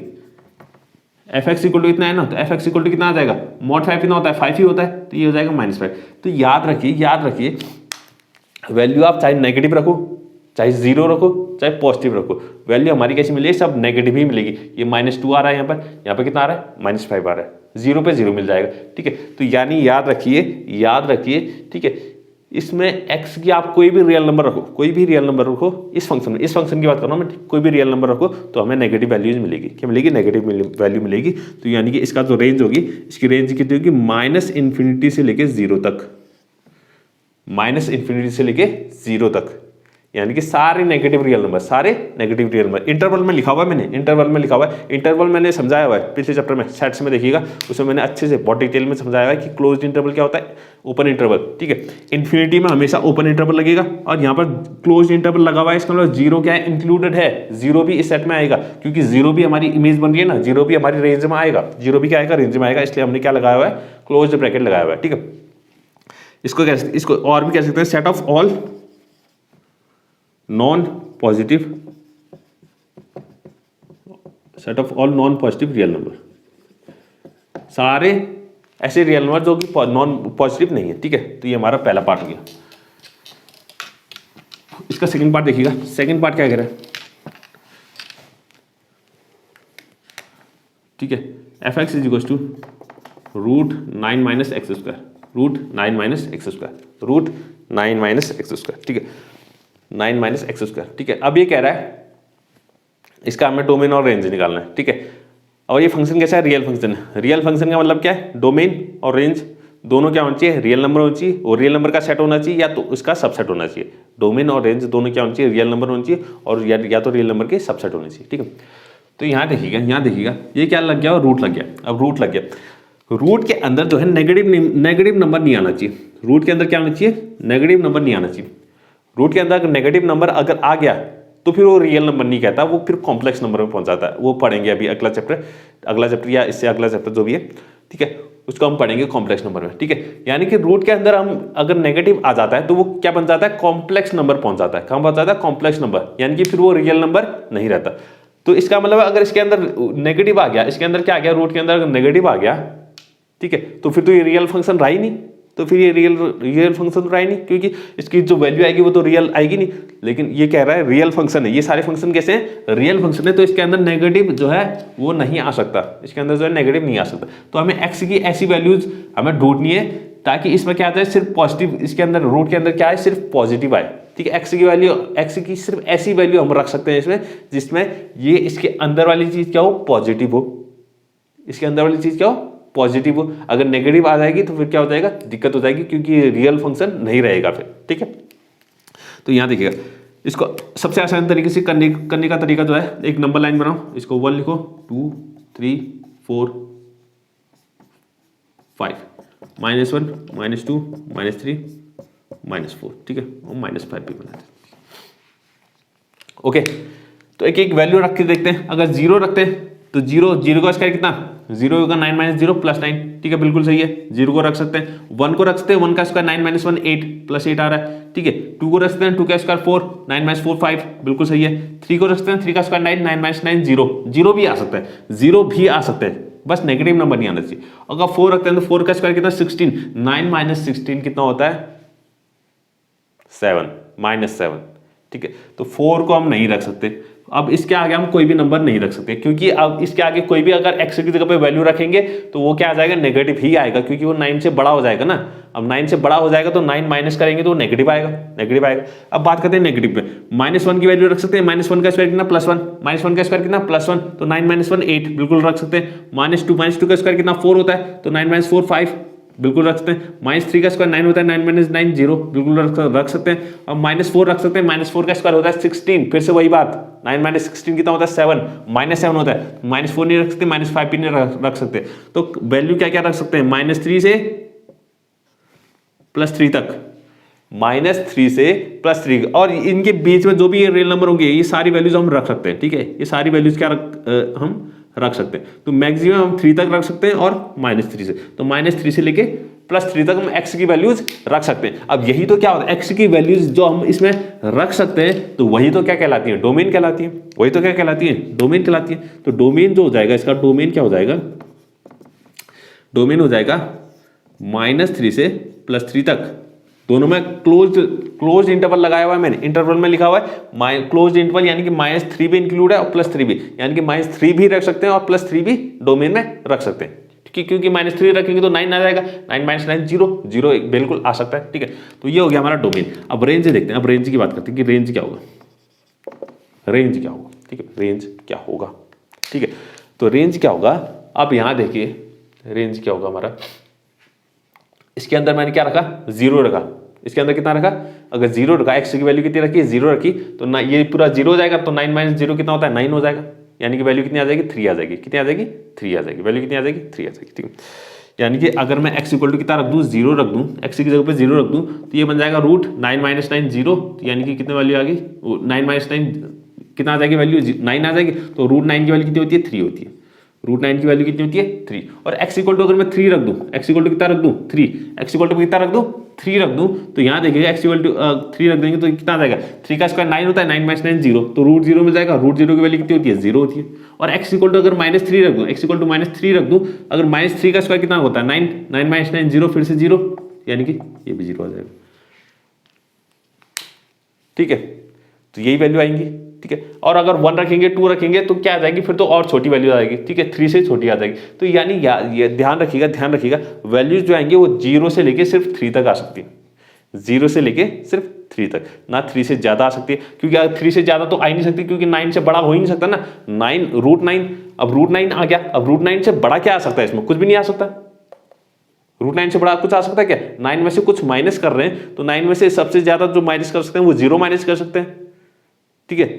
fx इक्वल टू इतना है ना, तो fx इक्वल टू कितना आ जाएगा, मॉड 5 कितना होता है, 5 ही होता है, तो ये हो जाएगा -5। तो याद रखिए वैल्यू आप चाहे नेगेटिव रखो, चाहे 0 रखो, चाहे पॉजिटिव रखो, वैल्यू हमारी कैसी मिलेगी, सब नेगेटिव ही मिलेगी। ये -2 आ रहा है, यहाँ पर कितना आ रहा है, -5 आ रहा है, 0 पे 0 मिल जाएगा, ठीक है। तो यानी याद रखिए, ठीक है। इसमें x की आप कोई भी रियल नंबर रखो, कोई भी रियल नंबर रखो इस फंक्शन में, इस फंक्शन की बात कर रहा हूँ मैं, कोई भी रियल नंबर रखो तो हमें नेगेटिव वैल्यूज मिलेगी, क्या मिलेगी, नेगेटिव वैल्यू मिलेगी। तो यानी कि इसका जो रेंज होगी, इसकी रेंज कितनी होगी, -∞ से लेके 0 तक, -∞ से लेके 0 तक, यानी कि सारे नेगेटिव रियल नंबर, सारे नेगेटिव रियल नंबर। इंटरवल में लिखा हुआ है, मैंने इंटरवल में लिखा हुआ है, इंटरवल मैंने समझाया हुआ है पिछले चैप्टर में, सेट्स में देखिएगा, उसमें मैंने अच्छे से बहुत डिटेल में समझाया हुआ है कि क्लोज्ड इंटरवल क्या होता है, ओपन इंटरवल, ठीक है। इन्फिनिटी में हमेशा ओपन इंटरवल लगेगा, और यहाँ पर क्लोज्ड इंटरवल लगा हुआ है, इसका मतलब 0 क्या है, इंक्लूडेड है, 0 भी इस सेट में आएगा, क्योंकि 0 भी हमारी इमेज बन रही है ना, 0 भी हमारी रेंज में आएगा, 0 भी क्या आएगा, रेंज में आएगा, इसलिए हमने क्या लगाया हुआ है, क्लोज्ड ब्रैकेट लगाया हुआ है, ठीक है। इसको और भी कह सकते हैं set of all non positive real number, सारे ऐसे रियल नंबर जो कि नॉन पॉजिटिव नहीं है, ठीक है। तो ये हमारा पहला पार्ट हो गया। इसका सेकंड पार्ट देखिएगा, सेकंड पार्ट क्या कह रहा है, ठीक है। fx is equal to √9 - x², √9 - x², √9 - x², ठीक है, 9 - x², ठीक है। अब ये कह रहा है इसका हमें डोमेन और रेंज निकालना है, ठीक है। और ये फंक्शन कैसा है, रियल फंक्शन है। रियल फंक्शन का मतलब क्या है, डोमेन और रेंज दोनों क्या होना चाहिए, रियल नंबर होना चाहिए, और रियल नंबर का सेट होना चाहिए या तो उसका सबसेट होना चाहिए। डोमेन और रेंज दोनों क्या होना चाहिए, रियल नंबर होना चाहिए, और या तो रियल नंबर के सबसेट होने चाहिए, ठीक है। तो यहाँ देखिएगा ये क्या लग गया, रूट लग गया। अब रूट लग गया, रूट के अंदर जो है नेगेटिव नंबर नहीं आना चाहिए। रूट के अंदर क्या होना चाहिए, नेगेटिव नंबर नहीं आना चाहिए। रूट के अंदर नेगेटिव नंबर अगर आ गया तो फिर वो रियल नंबर नहीं कहता, वो फिर कॉम्प्लेक्स नंबर में पहुंच जाता है। वो पढ़ेंगे अभी अगला चैप्टर या इससे अगला चैप्टर जो भी है, ठीक है, उसको हम पढ़ेंगे कॉम्प्लेक्स नंबर में, ठीक है। यानी कि रूट के अंदर हम अगर नेगेटिव आ जाता है तो वो क्या बन जाता है, कॉम्प्लेक्स नंबर पहुंच जाता है। कहाँ पहुंच जाता है, कॉम्प्लेक्स नंबर, यानी कि फिर वो रियल नंबर नहीं रहता। तो इसका मतलब अगर इसके अंदर नेगेटिव आ गया, इसके अंदर क्या आ गया, रूट के अंदर अगर नेगेटिव आ गया, ठीक है, तो फिर तो ये रियल फंक्शन रहा ही नहीं, तो फिर ये रियल फंक्शन रहा ही नहीं, क्योंकि इसकी जो वैल्यू आएगी वो तो रियल आएगी नहीं। लेकिन ये कह रहा है रियल फंक्शन है, ये सारे फंक्शन कैसे हैं, रियल फंक्शन है, तो इसके अंदर नेगेटिव जो है वो नहीं आ सकता, इसके अंदर जो है नेगेटिव नहीं आ सकता। तो हमें एक्स की ऐसी वैल्यूज हमें ढूंढनी है ताकि इसमें क्या आता है, सिर्फ पॉजिटिव, इसके अंदर रूट के अंदर क्या है, सिर्फ पॉजिटिव आए, ठीक है। एक्स की वैल्यू, एक्स की सिर्फ ऐसी वैल्यू हम रख सकते हैं इसमें जिसमें ये इसके अंदर वाली चीज क्या हो, पॉजिटिव हो, इसके अंदर वाली चीज क्या हो, पॉजिटिव हो। अगर नेगेटिव आ जाएगी तो फिर क्या हो जाएगा, दिक्कत हो जाएगी, क्योंकि रियल फंक्शन नहीं रहेगा फिर, ठीक है। तो यहां देखिएगा, इसको सबसे आसान तरीके से करने का तरीका जो है, एक नंबर लाइन बनाओ, इसको 1 लिखो, 2 3 4 5, -1 -2 -3 -4, ठीक है, और -5 भी बना देते। ओके, तो एक एक वैल्यू रख के देखते हैं। अगर 0 रखते हैं तो 0 का स्क्वायर कितना, 0 होगा 9 - 0 +9, ठीक है, बिल्कुल सही है। 0 को रख सकते हैं, 1 को रख सकते हैं, 1 का स्क्वायर 9 - 1 8 +8 आ रहा है, ठीक है। 2 को रख सकते हैं, 2 का स्क्वायर 4, 9 - 4 5, बिल्कुल सही है। 3 को रख सकते हैं, 3 का स्क्वायर 9, 9 - 9 0, 0 भी आ सकता है, 0 भी आ सकता है, बस नेगेटिव नंबर नहीं आना चाहिए। अगर 4 रखते हैं तो 4 का स्क्वायर कितना, 16, 9 - 16 कितना होता है, 7 -7, ठीक है। तो 4 को हम नहीं रख सकते। अब इसके आगे हम कोई भी नंबर नहीं रख सकते, क्योंकि अब इसके आगे कोई भी अगर x की जगह पे वैल्यू रखेंगे तो वो क्या आ जाएगा, नेगेटिव ही आएगा, क्योंकि वो 9 से बड़ा हो जाएगा ना। अब 9 से बड़ा हो जाएगा तो 9 माइनस करेंगे तो वो नेगेटिव आएगा, नेगेटिव आएगा। अब बात करते हैं नेगेटिव पे, -1 की वैल्यू रख सकते हैं, -1 का स्क्वायर कितना, +1, -1 का स्क्वायर कितना, +1, तो 9 - 1 8, बिल्कुल रख सकते हैं। -2 का स्क्वायर कितना, 4 होता है, तो 9 - 4 5, बिल्कुल रख सकते हैं। -3 का स्क्वायर 9 होता है, 9 - 9 0, बिल्कुल रख सकते हैं। अब -4 रख सकते हैं, -4 का स्क्वायर होता है 16, फिर से वही बात, 9 - 16 कितना होता है, 7, -7 होता है, -4 नहीं रख सकते, -5 भी नहीं रख सकते। तो वैल्यू क्या क्या रख सकते हैं, -3 से +3 तक, -3 से +3, और इनके बीच में जो भी रियल नंबर होंगे ये सारी वैल्यूज हम रख सकते हैं, ठीक है। ये सारी वैल्यूज क्या हम रख सकते हैं। तो मैक्सिमम हम 3 तक रख सकते हैं, और -3 से, तो -3 से लेके +3 तक हम x की वैल्यूज रख सकते हैं। अब यही तो क्या होता है, x की वैल्यूज जो हम इसमें रख सकते हैं, तो वही तो क्या कहलाती है, डोमेन कहलाती है। वही तो क्या कहलाती है, डोमेन कहलाती है। तो डोमेन जो हो जाएगा, इसका डोमेन क्या हो जाएगा, डोमेन हो जाएगा -3 से +3 तक, दोनों में क्लोज इंटरवल लगाया हुआ है मैंने, इंटरवल में लिखा हुआ है क्लोज इंटरवल, यानी कि -3 भी इंक्लूड है और +3 भी, यानी कि -3 भी रख सकते हैं और +3 भी डोमेन में रख सकते हैं, क्योंकि -3 रखेंगे तो 9 आ जाएगा, 9 - 9 0, 0 बिल्कुल आ सकता है, ठीक है। तो ये हो गया हमारा डोमेन। अब रेंज देखते हैं, अब रेंज की बात करते हैं कि रेंज क्या होगा, रेंज क्या होगा, ठीक है, रेंज क्या होगा, ठीक है। तो रेंज क्या होगा, अब यहां देखिए रेंज क्या होगा हमारा, इसके अंदर मैंने क्या रखा, 0 रखा, इसके अंदर कितना रखा, अगर 0 रखा, x की वैल्यू कितनी रखी, 0 रखी, तो ना ये पूरा 0 हो जाएगा, तो 9 - 0 कितना होता है, 9 हो जाएगा, यानी कि वैल्यू कितनी आ जाएगी, 3 आ जाएगी, कितनी आ जाएगी, 3 आ जाएगी, वैल्यू कितनी आ जाएगी, 3 आ जाएगी, ठीक है। यानी कि अगर मैं x इक्वल टू कितना रख दूं, 0 रख दूं, x की जगह पे 0 रख दूं, तो ये बन जाएगा √9 - 9 0, यानी कि कितने वैल्यू आ गई, 9 - 9 कितना आ जाएगी वैल्यू, 9 आ जाएगी, तो √9 की वैल्यू कितनी होती है, 3 होती है, √9 की वैल्यू कितनी होती है, 3। और x इक्वल टू अगर मैं 3 रख दूं, x इक्वल टू कितना रख दूं, 3, x इक्वल टू कितना रख दूं, 3 रख दूं, तो यहाँ देखिएगा x इक्वल टू 3 रख देंगे तो कितना आ जाएगा, 3 का स्क्वायर 9 होता है, 9 - 9 0, तो √0 मिल जाएगा, √0 की वैल्यू कितनी होती है, 0 होती है। और x इक्वल टू अगर -3 रख दूं, x इक्वल टू -3 रख दूं, अगर -3 का स्क्वायर कितना होता है, 9, 9 - 9 0, फिर से 0, यानी कि ये भी 0 आ जाएगा, ठीक है। तो यही वैल्यू आएंगी, ठीक है। और अगर 1 रखेंगे, 2 रखेंगे, तो क्या आ जाएगी, फिर तो और छोटी वैल्यू आ जाएगी, ठीक है, 3 से छोटी आ जाएगी। तो यानी ये ध्यान रखिएगा, वैल्यूज जो आएंगे वो 0 से लेके सिर्फ 3 तक आ सकती है, 0 से लेके सिर्फ 3 तक, ना 3 से ज्यादा आ सकती है, क्योंकि अगर 3 से ज्यादा तो आ ही नहीं सकती, क्योंकि 9 से बड़ा हो ही नहीं सकता ना, 9 √9, अब √9 आ गया, अब √9 से बड़ा क्या आ सकता है, इसमें कुछ भी नहीं आ सकता, √9 से बड़ा कुछ आ सकता है क्या, 9 में से कुछ माइनस कर रहे हैं, तो 9 में से सबसे ज्यादा जो माइनस कर सकते हैं वो 0 माइनस कर सकते हैं, ठीक है।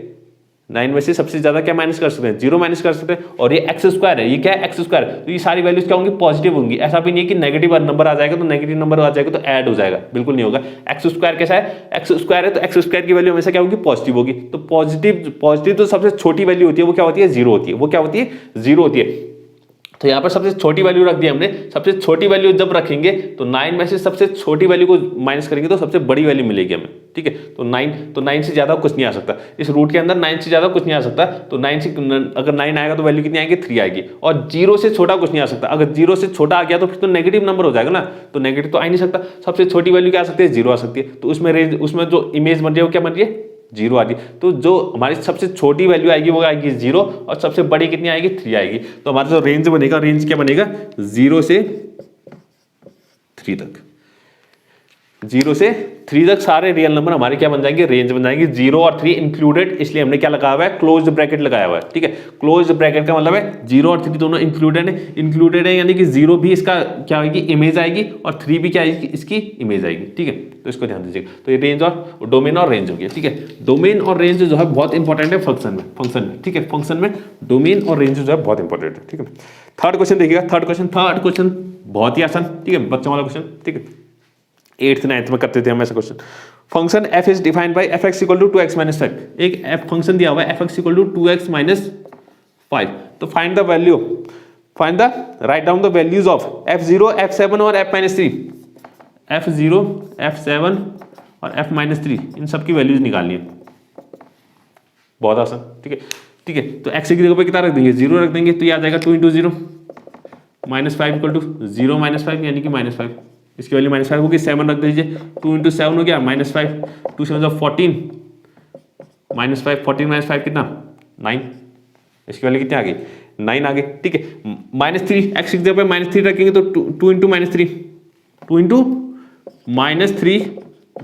9 में से सबसे ज्यादा क्या माइनस कर सकते हैं, 0 माइनस कर सकते हैं। और ये x स्क्वायर है, ये क्या है, x स्क्वायर, तो ये सारी वैल्यूज क्या होंगी, पॉजिटिव होंगी। ऐसा भी नहीं है कि नेगेटिव नंबर आ जाएगा तो नेगेटिव नंबर आ जाएगा तो ऐड हो जाएगा, बिल्कुल नहीं होगा। x स्क्वायर कैसा है, x स्क्वायर है तो x स्क्वायर की वैल्यू हमेशा क्या होगी, पॉजिटिव होगी। तो पॉजिटिव तो सबसे छोटी वैल्यू होती है, वो क्या होती है, 0 होती है, वो क्या होती है, 0 होती है। तो यहाँ पर सबसे छोटी वैल्यू रख दी हमने, सबसे छोटी वैल्यू जब रखेंगे तो 9 में से सबसे छोटी वैल्यू को माइनस करेंगे तो सबसे बड़ी वैल्यू मिलेगी हमें, ठीक है। तो 9 से ज्यादा कुछ नहीं आ सकता, इस रूट के अंदर 9 से ज्यादा कुछ नहीं आ सकता। तो 9 से अगर 9 आएगा तो वैल्यू कितनी आएगी, 3 आएगी। और 0 से छोटा कुछ नहीं आ सकता, अगर 0 से छोटा आ गया तो फिर तो नेगेटिव नंबर हो जाएगा ना, तो नेगेटिव तो आ ही नहीं सकता। सबसे छोटी वैल्यू क्या आ सकती है, 0 आ सकती है। तो उसमें रेंज, उसमें जो इमेज बन रही है वो क्या बन रही है, 0 आ रही है। तो जो हमारी सबसे छोटी वैल्यू आएगी वो आएगी 0 और सबसे बड़ी कितनी आएगी, 3 आएगी। तो हमारा जो रेंज बनेगा, रेंज क्या बनेगा, 0 से 3 तक। 0 से 3 तक सारे रियल नंबर हमारे क्या बन जाएंगे, रेंज बन जाएंगे, 0 और 3 इंक्लूडेड, इसलिए हमने क्या लगाया हुआ है, क्लोज्ड ब्रैकेट लगाया हुआ है। ठीक है, क्लोज्ड ब्रैकेट का मतलब है 0 और 3 दोनों इंक्लूडेड है यानी कि 0 भी इसका क्या आएगी, इमेज आएगी, और 3 भी क्या आएगी, इसकी इमेज आएगी। ठीक है, तो इसको ध्यान दीजिएगा। तो ये रेंज और डोमेन और रेंज हो गया। ठीक है, डोमेन और रेंज जो है बहुत इंपॉर्टेंट है फंक्शन में। ठीक है, फंक्शन में डोमेन और रेंज जो है बहुत इंपॉर्टेंट है। ठीक है, थर्ड क्वेश्चन देखिएगा। थर्ड क्वेश्चन बहुत ही आसान। ठीक है, बच्चों वाला क्वेश्चन। ठीक है, 8th 9th में करते थे हम ऐसा question. Function f is defined by f(x) = 2x - 5। एक f फंक्शन दिया हुआ है f(x) = 2x - 5। तो find the write down the values of f0, f7 और f-3। f0, f7 और f-3 इन सब की वैल्यूज निकालनी है। बहुत आसान। ठीक है, तो x की जगह पे कितना रख देंगे, 0 रख देंगे, तो ये आ जाएगा 2 × 0 -5 = 0 - 5 यानी कि -5। इसकी वैल्यू -5 होगी, 7 रख दीजिए, 2 × 7 हो गया -5, 2 7 14, -5, 14 - 5 कितना, 9। इसकी वैल्यू कितनी आ गई, 9 आ गई। ठीक है, -3 x की जगह पे -3 रखेंगे तो 2 × -3, 2 × -3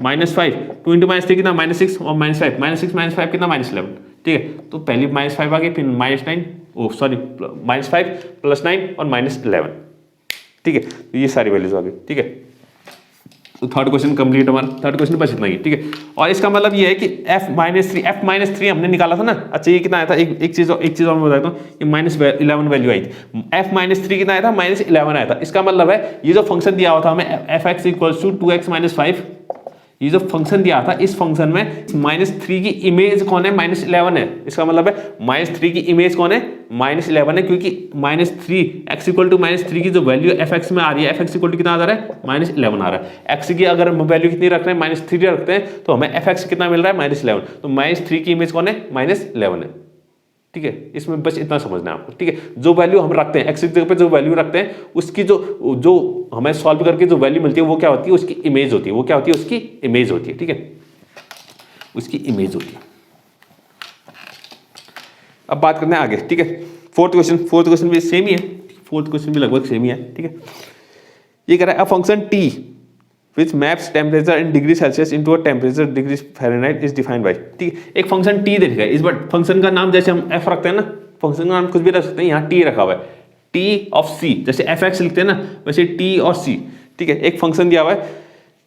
-5, 2 × -3 कितना, -6 और -5, -6 -5 कितना, -11। ठीक है, तो पहले -5 आ गई, फिर -9, -5 + 9 और -11। ठीक है, तो ये सारी वैल्यूज आ गई। ठीक है, तो थर्ड क्वेश्चन कंप्लीट हमारा। थर्ड क्वेश्चन बस इतना ही। ठीक है, और इसका मतलब ये है कि f-3 हमने निकाला था ना। अच्छा, ये कितना आया था, एक चीज और मैं बताता हूँ, ये -11 वैल्यू आई थी। f-3 कितना आया था, -11 आया था। इसका मतलब है ये जो फंक्शन दिया हुआ था हमें f(x) = 2x - 5, ये जो फंक्शन दिया था, इस फंक्शन में -3 की इमेज कौन है, -11 है। इसका मतलब है -3 की इमेज कौन है, -11 है, क्योंकि -3 x = -3 की जो वैल्यू f(x) में आ रही है, f(x) = कितना आ रहा है, -11 आ रहा है। x की अगर वैल्यू कितनी रख रहे हैं, -3 रखते हैं, तो हमें f(x) कितना मिल रहा है, -11। तो -3 की इमेज कौन है, -11 है। ठीक है, इसमें बस इतना समझना है आपको। ठीक है, जो वैल्यू हम रखते हैं x की जगह पे, जो वैल्यू रखते हैं उसकी जो हमें सॉल्व करके जो वैल्यू मिलती है वो क्या होती है, उसकी इमेज होती है। वो क्या होती है, उसकी इमेज होती है। ठीक है, उसकी इमेज होती है। अब बात करते हैं आगे। ठीक है, फोर्थ क्वेश्चन भी सेम ही है। फोर्थ क्वेश्चन भी लगभग सेम ही है। ठीक है, ये कह रहा है a function t which maps temperature in degree Celsius into a temperature degree Fahrenheit is defined by। ठीक है, एक फंक्शन t दे रखा है। इस बार फंक्शन का नाम जैसे हम f रखते हैं ना, फंक्शन का नाम कुछ भी रख सकते हैं, यहाँ t रखा हुआ है, t of c, जैसे f(x) लिखते हैं ना, वैसे t और c। ठीक है, एक फंक्शन दिया हुआ है।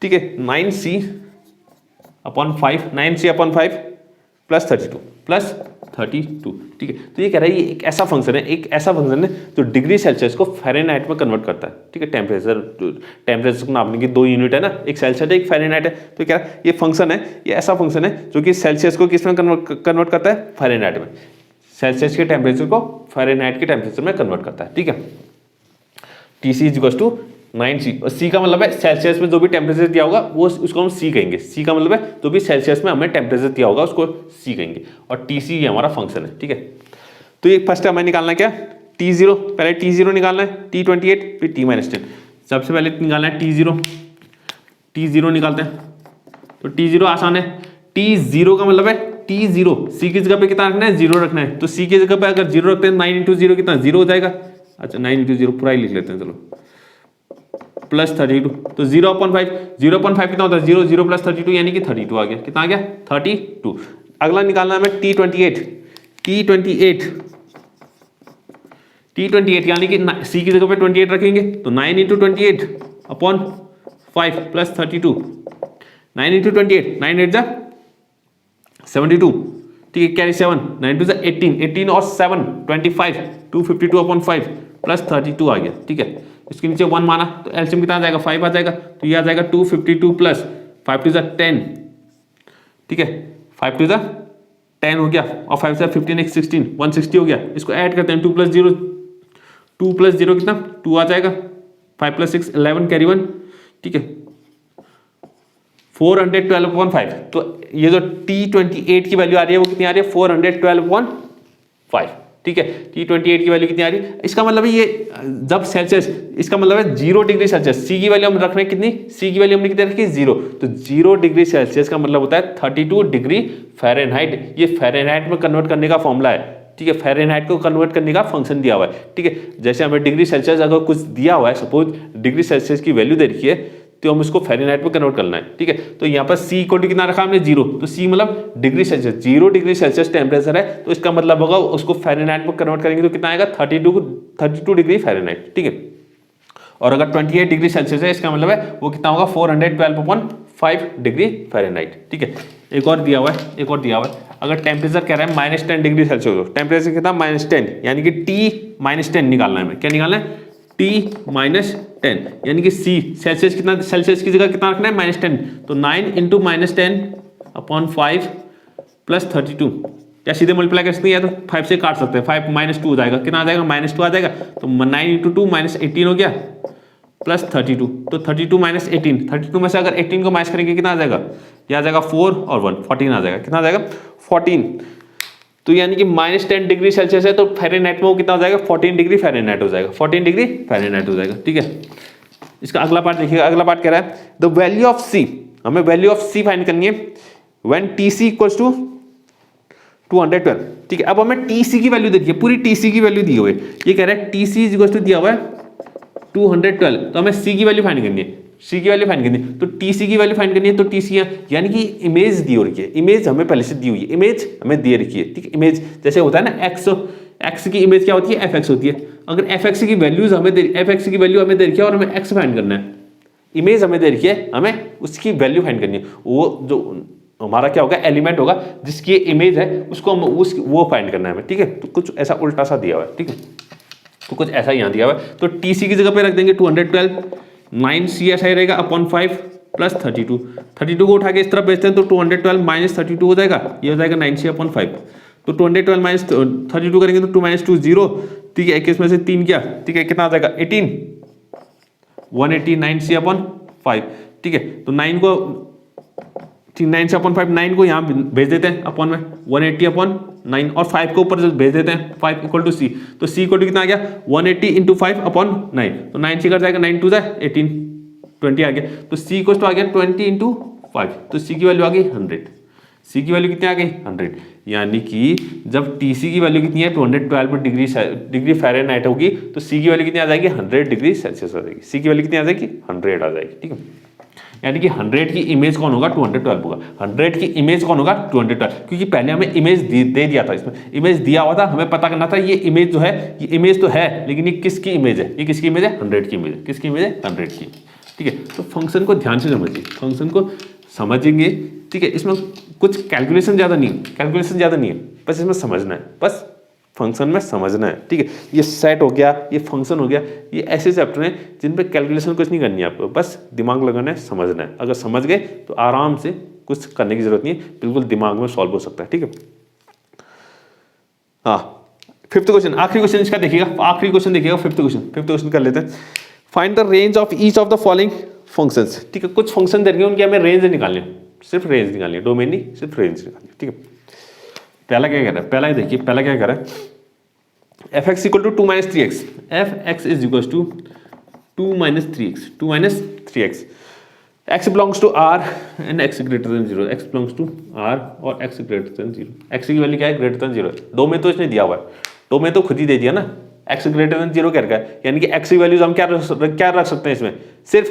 ठीक है, 9c/5 9c/5 + 32 ठीक है, तो ये कह रहा है ये एक ऐसा फंक्शन है जो डिग्री सेल्सियस को फ़ारेनहाइट में कन्वर्ट करता है। ठीक है, टेम्परेचर को नापने की 2 यूनिट है ना, एक सेल्सियस है, एक फ़ारेनहाइट है। तो क्या ये फंक्शन है, ये ऐसा फंक्शन है जो कि सेल्सियस को किस में कन्वर्ट करता है, फ़ारेनहाइट में। सेल्सियस के टेम्परेचर को फ़ारेनहाइट के टेम्परेचर में कन्वर्ट करता है। ठीक है, TC = 9c, और c का मतलब है सेल्सियस में जो भी टेम्परेचर दिया होगा वो उसको हम c कहेंगे। c का मतलब है जो भी सेल्सियस में हमें टेम्परेचर दिया होगा उसको c कहेंगे, और TC ये हमारा फंक्शन है। ठीक है, तो ये फर्स्ट हमें निकालना है क्या, T0, पहले T0 निकालना है, T28 फिर T-10। सबसे पहले निकालना है T0 निकालते हैं। तो T0 आसान है। T0 का मतलब है T0, c की जगह पे कितना रखना है, 0 रखना है। तो c की जगह पे अगर 0 रखते हैं, 9 × 0 कितना, 0 हो जाएगा। अच्छा, 9 × 0 पूरा ही लिख लेते हैं, चलो, +32, तो 0/5 कितना होता है, 0 + 32 यानी कि 32 आ गया। कितना आ गया, 32। अगला निकालना है हमें T28 यानी कि c की जगह पे 28 रखेंगे, तो 9 × 28/5 + 32, 9 × 28, 9 8 जा 72। ठीक है, कैरी 7, 9 2 18 और 7 25, 252/5 + 32 आ गया। ठीक है, इसके नीचे 1 माना तो एलसीएम कितना आ जाएगा, 5 आ जाएगा। तो ये आ जाएगा 252 + 5 2 10। ठीक है, 5 2 10 हो गया, और 5 से 15 16 160 हो गया। इसको ऐड करते हैं, 2 + 0 कितना, 2 आ जाएगा, 5 + 6 11 कैरी 1। ठीक है, 412/5। तो ये जो T28 की वैल्यू आ रही है वो कितनी आ रही है, 412/5। ठीक है, T28 की वैल्यू कितनी आ रही है, इसका मतलब है ये जब सेल्सियस, इसका मतलब है 0 डिग्री सेल्सियस। c की वैल्यू हम रख रहे हैं कितनी, c की वैल्यू हमने कितनी रखी, 0। तो 0 डिग्री सेल्सियस का मतलब होता है 32 डिग्री फ़ारेनहाइट। ये फ़ारेनहाइट में कन्वर्ट करने का फॉर्मूला है। ठीक है, फ़ारेनहाइट को कन्वर्ट करने का फंक्शन दिया हुआ है। ठीक है, जैसे हमें डिग्री सेल्सियस अगर कुछ दिया हुआ है, सपोज डिग्री सेल्सियस की वैल्यू दे रखी है तो हम इसको फ़ारेनहाइट में कन्वर्ट करना है, ठीक है। तो यहाँ पर C इक्वल टू कितना रखा हमने 0, तो C मतलब degree Celsius, 0 degree Celsius temperature है, तो इसका मतलब होगा उसको फ़ारेनहाइट में कन्वर्ट करेंगे तो कितना आएगा 32 डिग्री फ़ारेनहाइट, ठीक है। और अगर 28 डिग्री सेल्सियस है इसका मतलब है वो कितना होगा 412.5 डिग्री फ़ारेनहाइट, ठीक है। एक और दिया हुआ है, अगर टेम्परेचर कह रहा है -10 डिग्री सेल्सियस, टेम्परेचर कितना -10, यानी कि T-10 निकालना है हमें, क्या निकालना है T-10, यानी कि C सेल्सियस कितना, सेल्सियस की जगह कितना रखना है -10, तो 9 × -10/5 + 32, या सीधे मल्टीप्लाई कर सकते हैं या तो 5 से काट सकते हैं, 5 -2 हो जाएगा, कितना आ जाएगा -2 आ जाएगा, तो 9 × 2 -18 हो गया प्लस 32, तो 32 - 18, 32 में से अगर 18 को माइनस करेंगे कितना आ जाएगा, यह आ जाएगा 4 और 1 14 आ जाएगा, कितना आ जाएगा 14, तो यानी कि -10 डिग्री सेल्सियस है तो फ़ारेनहाइट में वो कितना हो जाएगा 14 डिग्री फ़ारेनहाइट हो जाएगा, 14 डिग्री फ़ारेनहाइट हो जाएगा, ठीक है। इसका अगला पार्ट देखिएगा, अगला पार्ट कह रहा है द वैल्यू ऑफ C, हमें वैल्यू ऑफ C फाइंड करनी है व्हेन TC = 212, ठीक है। अब हमें TC की वैल्यू देखिए, पूरी TC की वैल्यू दी हुई है, ये कह रहा है TC = दिया हुआ है 212, तो हमें C की वैल्यू फाइंड करनी है, C की वैल्यू फाइंड करनी है, तो TC की वैल्यू फाइंड करनी है, तो TC यानी कि इमेज दी हो रखी है, इमेज हमें पहले से दी हुई है, इमेज हमें दे रखी है, ठीक है। इमेज जैसे होता है ना x की इमेज क्या होती है fx होती है, अगर fx की वैल्यूज हमें fx की वैल्यू हमें दे रखी है और हमें x फाइंड करना है, इमेज हमें दे रखी है, हमें उसकी वैल्यू फाइंड करनी है, वो जो हमारा क्या होगा एलिमेंट होगा जिसकी इमेज है उसको हम वो फाइंड करना है हमें, ठीक है। तो कुछ ऐसा उल्टा सा दिया हुआ है, ठीक है, तो कुछ ऐसा यहाँ दिया हुआ है, तो TC की जगह पे रख देंगे 212, 9C ऐसा ही रहेगा अपॉन 5 प्लस 32 को उठा के इस तरफ भेजते हैं तो 212 - 32 हो जाएगा, ये हो जाएगा 9C अपॉन 5, तो 212 - 32 करेंगे तो 2 - 2 0, ठीक है, 21 में से 3 क्या, ठीक है, कितना आ जाएगा 18, 180 9C अपॉन 5, ठीक है। तो 9 को 9C अपॉन 5, 9 को यहाँ भेज देते हैं अपॉन में 180 अपॉन 9 और 5 को ऊपर भेज देते हैं, 5 = C, तो C = कितना आ गया 180 × 5 अपॉन 9, तो 9 से कट जाएगा, 9 2 18, 20 आ गया, तो C = आ गया 20 × 5, तो C की वैल्यू आ गई 100, C की वैल्यू कितनी आ गई 100, यानी कि जब TC की वैल्यू कितनी है 212 डिग्री फ़ारेनहाइट होगी तो C की वैल्यू कितनी आ जाएगी 100 डिग्री सेल्सियस आ जाएगी, C की वैल्यू कितनी आ जाएगी 100 आ जाएगी, ठीक है। यानी कि 100 की इमेज कौन होगा 212 होगा, 100 की इमेज कौन होगा 212, क्योंकि पहले हमें इमेज दे दिया था, इसमें इमेज दिया हुआ था, हमें पता करना था ये इमेज जो है, ये इमेज तो है लेकिन ये किसकी इमेज है, ये किसकी इमेज है 100 की इमेज है, किसकी इमेज है 100 की, ठीक है। तो फंक्शन को ध्यान से समझिए, फंक्शन को समझेंगे, ठीक है, इसमें कुछ कैलकुलेशन ज़्यादा नहीं है, बस इसमें समझना है, बस फंक्शन में समझना है, ठीक है। ये सेट हो गया, ये फंक्शन हो गया, ये ऐसे चैप्टर हैं जिन पे कैलकुलेशन कुछ नहीं करनी है आपको, बस दिमाग लगाना है, समझना है, अगर समझ गए तो आराम से कुछ करने की जरूरत नहीं है, बिल्कुल दिमाग में सॉल्व हो सकता है, ठीक है। हाँ, 5th क्वेश्चन, आखिरी क्वेश्चन इसका देखिएगा, आखिरी क्वेश्चन देखिएगा, 5th क्वेश्चन कर लेते हैं। Find the range of each of the following functions, ठीक है, कुछ फंक्शन दे रखे हैं उनकी हमें रेंज निकालनी है, सिर्फ रेंज निकालनी है, डोमेन नहीं, सिर्फ रेंज निकालनी है, ठीक है। पहला क्या कह रहा है, पहला ही देखिए, पहला क्या कह रहा है fx = 2 - 3x, fx = 2 - 3x, 2 - 3x, x belongs to R and x greater than 0, x belongs to R और x greater than 0, x की वैल्यू क्या है greater than 0, दो में तो इसने दिया हुआ है, दो में तो खुद ही दे दिया ना, x greater than 0 कह रहा है, यानी कि x की वैल्यूज हम क्या रख सकते हैं इसमें, सिर्फ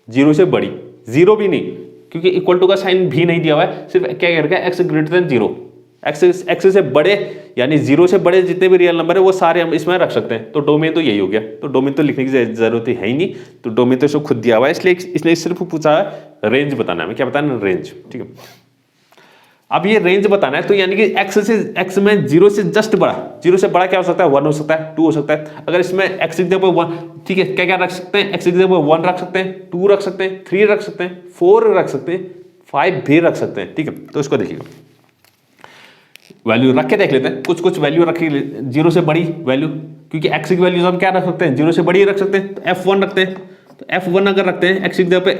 0 से बड़ी, 0 भी नहीं, क्योंकि इक्वल टू का साइन भी नहीं दिया हुआ है, सिर्फ क्या कह रहा है x greater than 0, x से बड़े यानी 0 से बड़े जितने भी रियल नंबर है वो सारे हम इसमें रख सकते हैं, तो डोमेन तो यही हो गया, तो डोमेन तो लिखने की जरूरत है ही नहीं, तो डोमेन तो इसको खुद दिया हुआ है, इसलिए इसने सिर्फ पूछा है रेंज बताना है, हमें क्या बताना है रेंज, ठीक है। अब ये रेंज बताना है, तो यानी कि x में 0 से जस्ट बड़ा, 0 से बड़ा क्या हो सकता है 1 हो सकता है, 2 हो सकता है, अगर इसमें x की जगह 1, ठीक है, क्या क्या रख सकते हैं, x की जगह 1 रख सकते हैं, 2 रख सकते हैं, 3 रख सकते हैं, 4 रख सकते हैं, 5 भी रख सकते हैं, ठीक है। तो इसको देखिएगा, वैल्यू रख के देख लेते हैं, कुछ वैल्यू रखी 0 से बड़ी वैल्यू, क्योंकि x की वैल्यू हम क्या रख सकते हैं 0 से बड़ी रख सकते हैं, तो f1 रखते हैं, तो f1 अगर रखते हैं x की जगह पे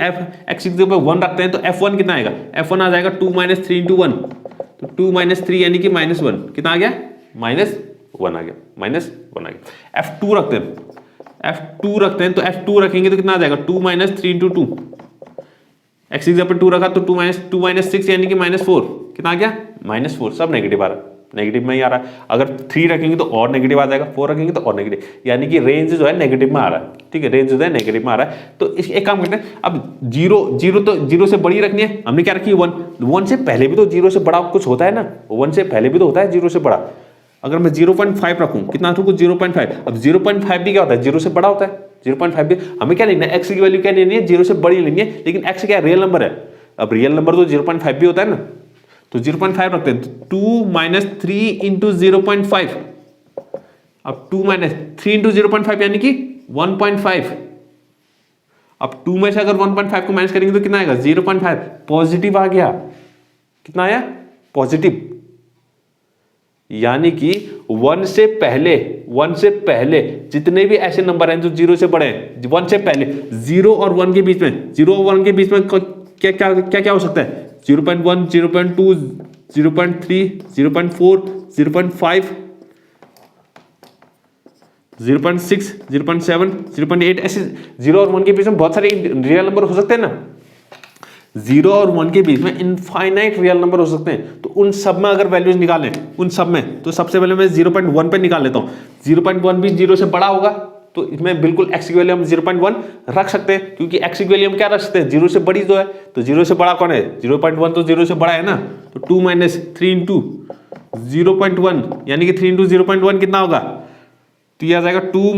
x की जगह पे 1 रखते हैं तो f1 कितना आएगा, f1 आ जाएगा 2 - 3 × 1, तो 2 - 3 यानी कि -1, कितना आ गया -1 आ गया, -1 आ गया। f2 रखते हैं, तो f2 रखेंगे तो कितना आ जाएगा 2 - 3 × 2, x की जगह पे 2 रखा तो 2 - 6 यानी कि -4, कितना आ गया -4, सब नेगेटिव आ रहा है, नेगेटिव में ही आ रहा है। अगर 3 रखेंगे तो और नेगेटिव आ जाएगा, 4 रखेंगे तो और नेगेटिव, यानी कि रेंज जो है नेगेटिव में आ रहा है, ठीक है, रेंज जो है नेगेटिव में आ रहा है। तो इस एक काम करते हैं, अब जीरो तो जीरो से बड़ी रखनी है, हमने क्या रखी है 1 से पहले भी तो जीरो से बड़ा कुछ होता है ना, 1 से पहले भी तो होता है जीरो से बड़ा। अगर मैं 0.5 रखूं, कितना रखूं 0.5, अब 0.5 भी क्या होता है, जीरो से बड़ा होता है, 0.5 भी। हमें क्या लेना है, एक्स की वैल्यू क्या लेनी है, जीरो से बड़ी लेनी है, लेकिन एक्स क्या रियल नंबर है, अब रियल नंबर तो 0.5 भी होता है ना, तो 0.5 रखते हैं, 2 - 3 × 0.5, अब 2 - 3 × 0.5 यानी कि 1.5। अब 2 में से अगर 1.5 को माइनस करेंगे तो कितना आएगा 0.5, पॉजिटिव आ गया, कितना आया पॉजिटिव, यानी कि 1 से पहले जितने भी ऐसे नंबर हैं जो 0 से बड़े हैं, 1 से पहले 0 और 1 के बीच में, 0 और 1 के बीच में क्या क्या क्या क्या हो सकता है, 0.1, 0.2, 0.3, 0.4, 0.5, 0.6, 0.7, 0.8, ऐसे 0 और 1 के बीच में बहुत सारे रियल नंबर हो सकते हैं ना, 0 और 1 के बीच में इनफाइनाइट रियल नंबर हो सकते हैं। तो उन सब में अगर वैल्यूज निकालें, उन सब में, तो सबसे पहले मैं 0.1 पे निकाल लेता हूँ। 0.1 भी 0 से बड़ा होगा, तो इसमें बिल्कुल एक्स की वैल्यू हम 0.1 रख सकते हैं, क्योंकि एक्स की वैल्यू हम क्या रख सकते हैं, 0 से बड़ी जो है, तो 0 से बड़ा कौन है, 0.1 तो 0 से बड़ा है ना, तो 2 - 3 × 0.1 यानी कि 3 × 0.1 कितना होगा, तो ये आ जाएगा 2 -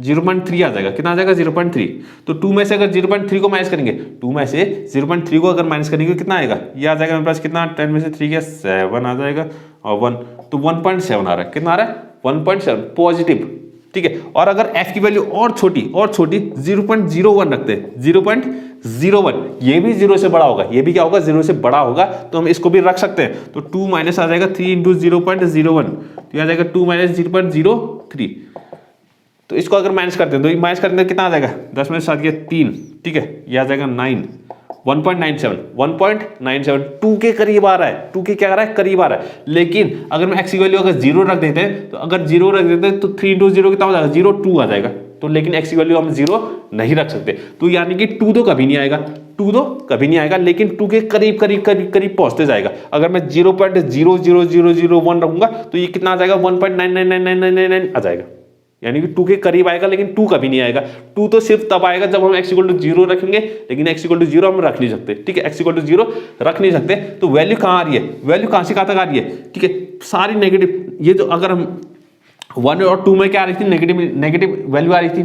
0.3 आ जाएगा, कितना आ जाएगा 0.3। तो 2 में से अगर 0.3 को माइनस करेंगे, 2 में से 0.3 को अगर माइनस करेंगे कितना आएगा, ये आ जाएगा मेरे पास कितना, 10 में से 3 क्या 7 आ जाएगा, और 1 तो 1.7 आ रहा है, कितना आ रहा है 1.7 पॉजिटिव, ठीक है। और अगर f की वैल्यू और छोटी 0.01 रखते हैं, 0.01, ये भी 0 से बड़ा होगा, ये भी क्या होगा 0 से बड़ा होगा, तो हम इसको भी रख सकते हैं। तो 2 माइनस आ जाएगा 3 × 0.01, तो आ जाएगा 2 - 0.03। तो इसको अगर माइनस करते हैं तो माइनस करने में कितना आ जाएगा, 10 में 7 3, ठीक है, ये आ जाएगा 9, 1.97 2 के करीब आ रहा है, 2 के क्या आ रहा है करीब आ रहा है। लेकिन अगर मैं x की वैल्यू अगर 0 रख देते हैं, तो अगर 0 रख देते हैं तो 3 × 0 कितना हो जाएगा 0, 2 आ जाएगा। तो लेकिन x की वैल्यू हम 0 नहीं रख सकते, तो यानी कि 2 तो कभी नहीं आएगा, 2 तो कभी नहीं आएगा, लेकिन 2 के करीब पहुंचते जाएगा। अगर मैं 0.00001 रखूंगा तो ये कितना आ जाएगा 1.999999 आ जाएगा, यानी कि 2 के करीब आएगा, लेकिन 2 कभी नहीं आएगा। 2 तो सिर्फ तब आएगा जब हम x = 0 रखेंगे, लेकिन x = 0 हम रख नहीं सकते, ठीक है, x = 0 रख नहीं सकते। तो वैल्यू कहाँ आ रही है, वैल्यू कहाँ से कहाँ तक आ रही है, ठीक है, सारी नेगेटिव, ये जो अगर हम 1 और 2 में क्या आ रही थी, नेगेटिव वैल्यू आ रही थी,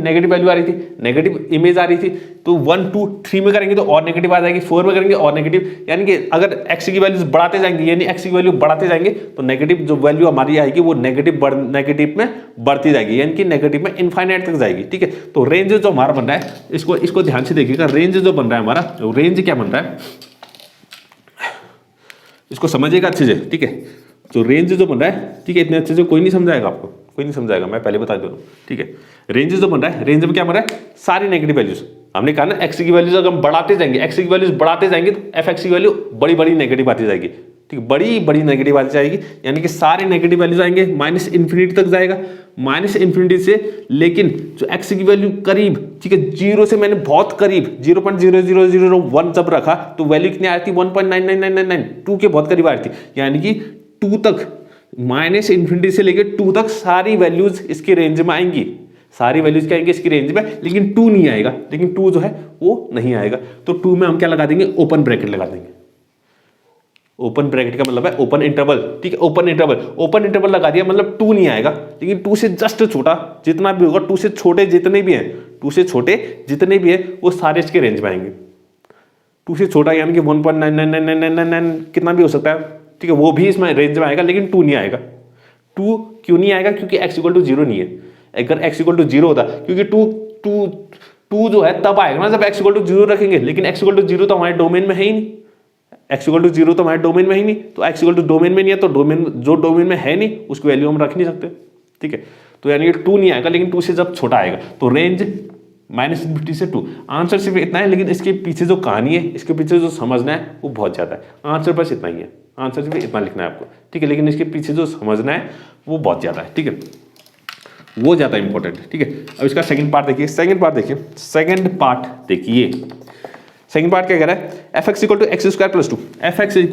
नेगेटिव इमेज आ रही थी। तो 1, 2, 3 में करेंगे तो और नेगेटिव आ जाएगी, 4 में करेंगे और नेगेटिव, यानी कि अगर x की वैल्यूज बढ़ाते जाएंगे, यानी x की वैल्यू बढ़ाते जाएंगे, तो नेगेटिव जो वैल्यू हमारी आएगी वो नेगेटिव में बढ़ती जाएगी, यानी कि नेगेटिव में इनफाइनाइट तक जाएगी, ठीक है। तो रेंज जो हमारा बन रहा है, इसको ध्यान से देखिएगा, रेंज जो बन रहा है हमारा, रेंज क्या बन रहा है, इसको समझिएगा अच्छे से, ठीक है। तो रेंज जो बन रहा है, ठीक है, इतने अच्छे से कोई नहीं समझाएगा आपको, कोई नहीं समझाएगा, मैं पहले बता दूं, ठीक है। रेंज जो बन रहा है, रेंज में क्या बन रहा है, सारी नेगेटिव वैल्यूज, हमने कहा ना x की वैल्यूज अगर हम बढ़ाते जाएंगे, x की वैल्यूज बढ़ाते जाएंगे तो fx की वैल्यू बड़ी नेगेटिव आती जाएगी, ठीक है, बड़ी नेगेटिव आती जाएगी, यानी कि सारे नेगेटिव वैल्यूज आएंगे, -∞ तक जाएगा, -∞ से, लेकिन जो x की वैल्यू करीब, ठीक है, 0 से मैंने बहुत करीब 0.00001 जब रखा तो वैल्यू कितनी आ रही थी 1.999999, 2 के बहुत करीब आ रही थी, यानी कि 2 तक, -∞ से लेकर 2 तक सारी वैल्यूज इसकी रेंज में आएंगी, सारी वैल्यूज क्या आएंगी इसकी रेंज में, लेकिन 2 नहीं आएगा, लेकिन 2 जो है वो नहीं आएगा। तो 2 में हम क्या लगा देंगे, ओपन ब्रैकेट लगा देंगे। ओपन ब्रैकेट का मतलब है ओपन इंटरवल, ठीक है, ओपन इंटरवल लगा दिया, मतलब 2 नहीं आएगा, लेकिन 2 से जस्ट छोटा जितना भी होगा, 2 से छोटे जितने भी हैं वो सारे इसके रेंज में आएंगे। 2 से छोटा यानी कि 1.999999 कितना भी हो सकता है, ठीक है, वो भी इसमें रेंज में आएगा, लेकिन 2 नहीं आएगा। 2 क्यों नहीं आएगा, क्योंकि x = 0 नहीं है। अगर x = 0 होता, क्योंकि 2 जो है तब आएगा ना जब x = 0 रखेंगे, लेकिन x = 0 तो हमारे डोमेन में है ही नहीं, x = 0 तो हमारे डोमेन में ही नहीं, तो x = डोमेन में नहीं है, तो डोमेन में है नहीं उसकी वैल्यू हम रख नहीं सकते, ठीक है। तो यानी कि 2 नहीं आएगा, लेकिन 2 से जब छोटा आएगा, तो रेंज -∞ से 2। आंसर सिर्फ इतना है, लेकिन इसके पीछे जो कहानी है, इसके पीछे जो समझना है वो बहुत ज़्यादा है। आंसर बस इतना ही है, आंसर सिर्फ इतना लिखना है आपको, ठीक है, लेकिन इसके पीछे जो समझना है वो बहुत ज़्यादा है, ठीक है, वो ज़्यादा इंपॉर्टेंट है, ठीक है। अब इसका सेकंड पार्ट देखिए, सेकंड पार्ट क्या कह रहा है, fx = x² + 2, fx =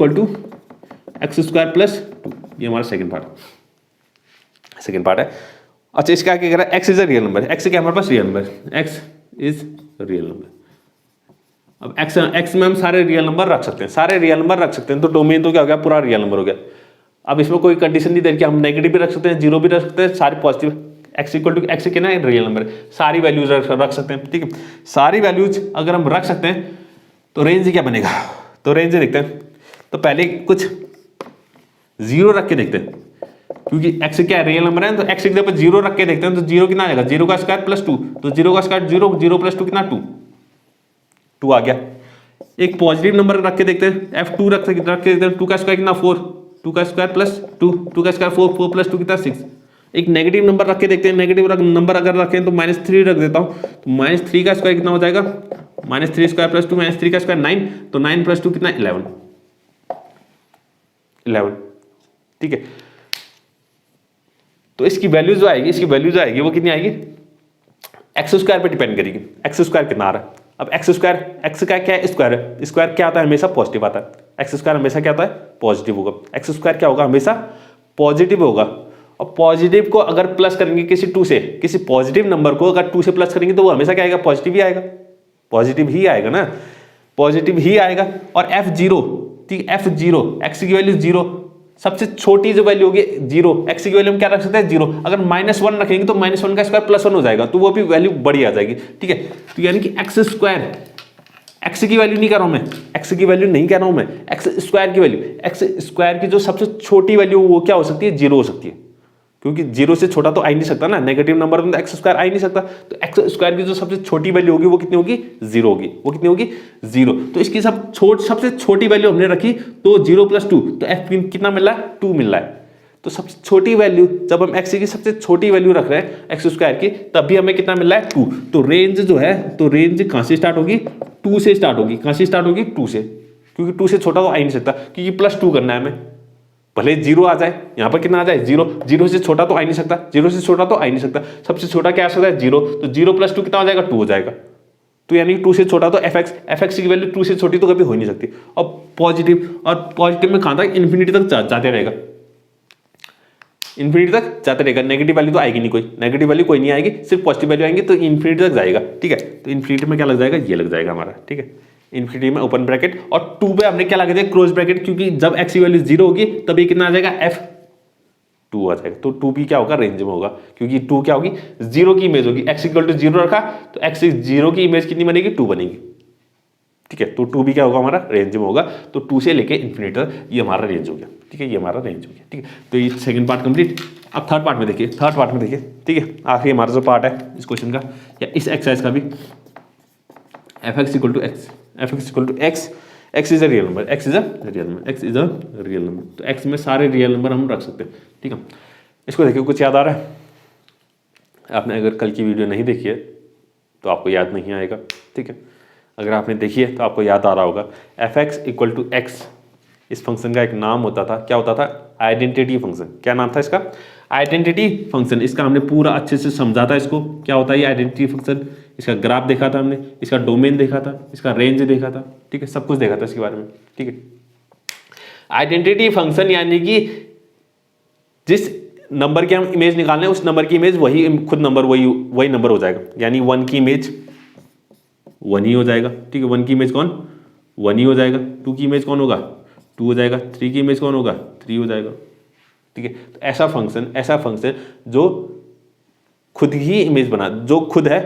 x square plus 2, ये हमारा सेकंड पार्ट है। अच्छा, इसका क्या कह रहा है, X is a real number, X क्या हमारे पास real number, X is real number. अब एक्स में हम सारे रियल नंबर रख सकते हैं, तो डोमेन तो क्या हो गया, पूरा रियल नंबर हो गया। अब इसमें कोई कंडीशन नहीं दे रही कि हम नेगेटिव भी रख सकते हैं, जीरो भी रख सकते हैं, सारे positive, x equal to x क्या है, रियल नंबर, सारी वैल्यूज रख सकते हैं। ठीक है, सारी वैल्यूज अगर हम रख सकते हैं तो रेंज क्या बनेगा, तो रेंज देखते हैं। तो पहले कुछ जीरो रख के देखते हैं, क्योंकि एक्स क्या है, रियल नंबर है, तो एक्स की जगह पर जीरो रख के देखते हैं। तो जीरो कितना आ जाएगा, जीरो का स्क्वायर प्लस 2, तो जीरो का स्क्वायर जीरो, जीरो प्लस 2 कितना 2 आ गया। एक पॉजिटिव नंबर रख के देखते हैं, f2 रख के देखते हैं, 2 का स्क्वायर कितना 4, 2 का स्क्वायर प्लस 2, 2 का स्क्वायर 4, 4 प्लस 2 कितना 6। एक नेगेटिव नंबर रख के देखते हैं, नेगेटिव नंबर अगर रखें तो -3 रख देता हूं, तो -3 का स्क्वायर कितना हो जाएगा, -3 स्क्वायर प्लस 2, -3 का स्क्वायर 9, तो 9 प्लस 2 कितना 11। ठीक है, तो इसकी वैल्यू जो आएगी वो कितनी आएगी, एक्स स्क्वायर पे डिपेंड करेगी। एक्स स्क्वायर कितना आ रहा है, अब एक्स स्क्वायर, एक्स का क्या है, स्क्वायर है, स्क्वायर क्या आता है, हमेशा पॉजिटिव आता है। एक्स स्क्वायर हमेशा क्या आता है, पॉजिटिव होगा। एक्स स्क्वायर क्या होगा, हमेशा पॉजिटिव होगा। और पॉजिटिव को अगर प्लस करेंगे किसी 2 से, किसी पॉजिटिव नंबर को अगर 2 से प्लस करेंगे तो वो हमेशा क्या आएगा, पॉजिटिव ही आएगा, पॉजिटिव ही आएगा ना, पॉजिटिव ही आएगा। और f0, ठीक, f0 एक्स की वैल्यू 0, सबसे छोटी जो वैल्यू होगी 0, एक्स की वैल्यू हम क्या रख सकते हैं 0। अगर -1 रखेंगे तो -1 का स्क्वायर +1 हो जाएगा, तो वो भी वैल्यू बड़ी आ जाएगी। ठीक है, तो यानी कि एक्स स्क्वायर, एक्स की वैल्यू नहीं कह रहा हूं मैं, एक्स की वैल्यू नहीं कह रहा हूं मैं, एक्स स्क्वायर की वैल्यू, एक्स स्क्वायर की जो सबसे छोटी वैल्यू वो क्या हो सकती है, 0 हो सकती है, क्योंकि 0 से छोटा तो आ ही नहीं सकता ना, नेगेटिव नंबर में तो एक्स स्क्वायर आ ही नहीं सकता। तो एक्स स्क्वायर की जो सबसे छोटी वैल्यू होगी वो कितनी होगी, 0 होगी। वो कितनी होगी, 0। तो इसकी सबसे छोटी वैल्यू हमने रखी, तो 0 + 2, तो एफ कितना मिल रहा है, 2 मिल रहा है। तो सबसे छोटी वैल्यू, जब हम एक्स की सबसे छोटी वैल्यू रख रहे हैं एक्स स्क्वायर की, तब भी हमें कितना मिल रहा है, 2। तो रेंज जो है, तो रेंज कहां से स्टार्ट होगी, 2 से स्टार्ट होगी। कहां से स्टार्ट होगी, 2 से, क्योंकि 2 से छोटा तो आ ही नहीं सकता, क्योंकि +2 करना है हमें। भले 0 आ जाए, यहां पर कितना आ जाए, 0, 0 से छोटा तो आ ही नहीं सकता, 0 से छोटा तो आ ही नहीं सकता, सबसे छोटा क्या आ सकता है, 0। तो 0 + 2 कितना हो जाएगा, 2 हो जाएगा। तो यानी 2 से छोटा तो fx की वैल्यू 2 से छोटी तो कभी हो ही नहीं सकती। और पॉजिटिव में कहां तक, इन्फिनिटी तक जाते रहेगा, इन्फिनिटी तक जाते रहेगा। नेगेटिव वैल्यू तो आएगी नहीं, कोई नेगेटिव वैल्यू कोई नहीं आएगी, सिर्फ पॉजिटिव वैल्यू आएंगे, तो इन्फिनिटी तक जाएगा। ठीक है, तो इन्फिनिटी में क्या लग जाएगा, ये लग जाएगा हमारा। ठीक है, इन्फिनिटी में ओपन ब्रैकेट, और 2 पे हमने क्या लगा दिया, क्लोज ब्रैकेट, क्योंकि जब x की वैल्यू 0 होगी तब ये कितना आ जाएगा, f2 आ जाएगा। तो 2 भी क्या होगा, रेंज में होगा, क्योंकि 2 क्या होगी, 0 की इमेज होगी। x = 0 रखा तो x 0 की इमेज कितनी बनेगी, 2 बनेगी। ठीक है, तो 2 भी क्या होगा, हमारा रेंज में होगा। तो 2 से लेके इन्फिनिटी तक ये हमारा रेंज हो गया। ठीक है, ये हमारा रेंज हो गया। ठीक है, तो ये सेकंड पार्ट कंप्लीट। अब थर्ड पार्ट में देखिए, ठीक है, आखिरी हमारा जो पार्ट है इस क्वेश्चन का या इस एक्सरसाइज का भी, fx = x, x is a real number, x is a real number. तो x में सारे रियल नंबर हम रख सकते हैं। ठीक है, इसको देखिए, कुछ याद आ रहा है, आपने अगर कल की वीडियो नहीं देखी है तो आपको याद नहीं आएगा। ठीक है, अगर आपने देखी है तो आपको याद आ रहा होगा। fx = x, इस फंक्शन का एक नाम होता था, क्या होता था, आइडेंटिटी फंक्शन। क्या नाम था इसका, आइडेंटिटी फंक्शन। इसका हमने पूरा अच्छे से समझा था इसको, क्या होता है ये आइडेंटिटी फंक्शन। इसका ग्राफ देखा था हमने, इसका डोमेन देखा था, इसका रेंज देखा था। ठीक है, सब कुछ देखा था इसके बारे में। ठीक है, आइडेंटिटी फंक्शन यानी कि जिस नंबर की हम इमेज निकालने, उस नंबर की इमेज वही खुद नंबर वही नंबर हो जाएगा। यानी 1 की इमेज 1 ही हो जाएगा। ठीक है, 1 की इमेज कौन, 1 ही हो जाएगा। 2 की इमेज कौन होगा, 2 हो जाएगा। 3 की इमेज कौन होगा, 3 हो जाएगा। ठीक है, तो ऐसा फंक्शन जो खुद ही इमेज बना, जो खुद है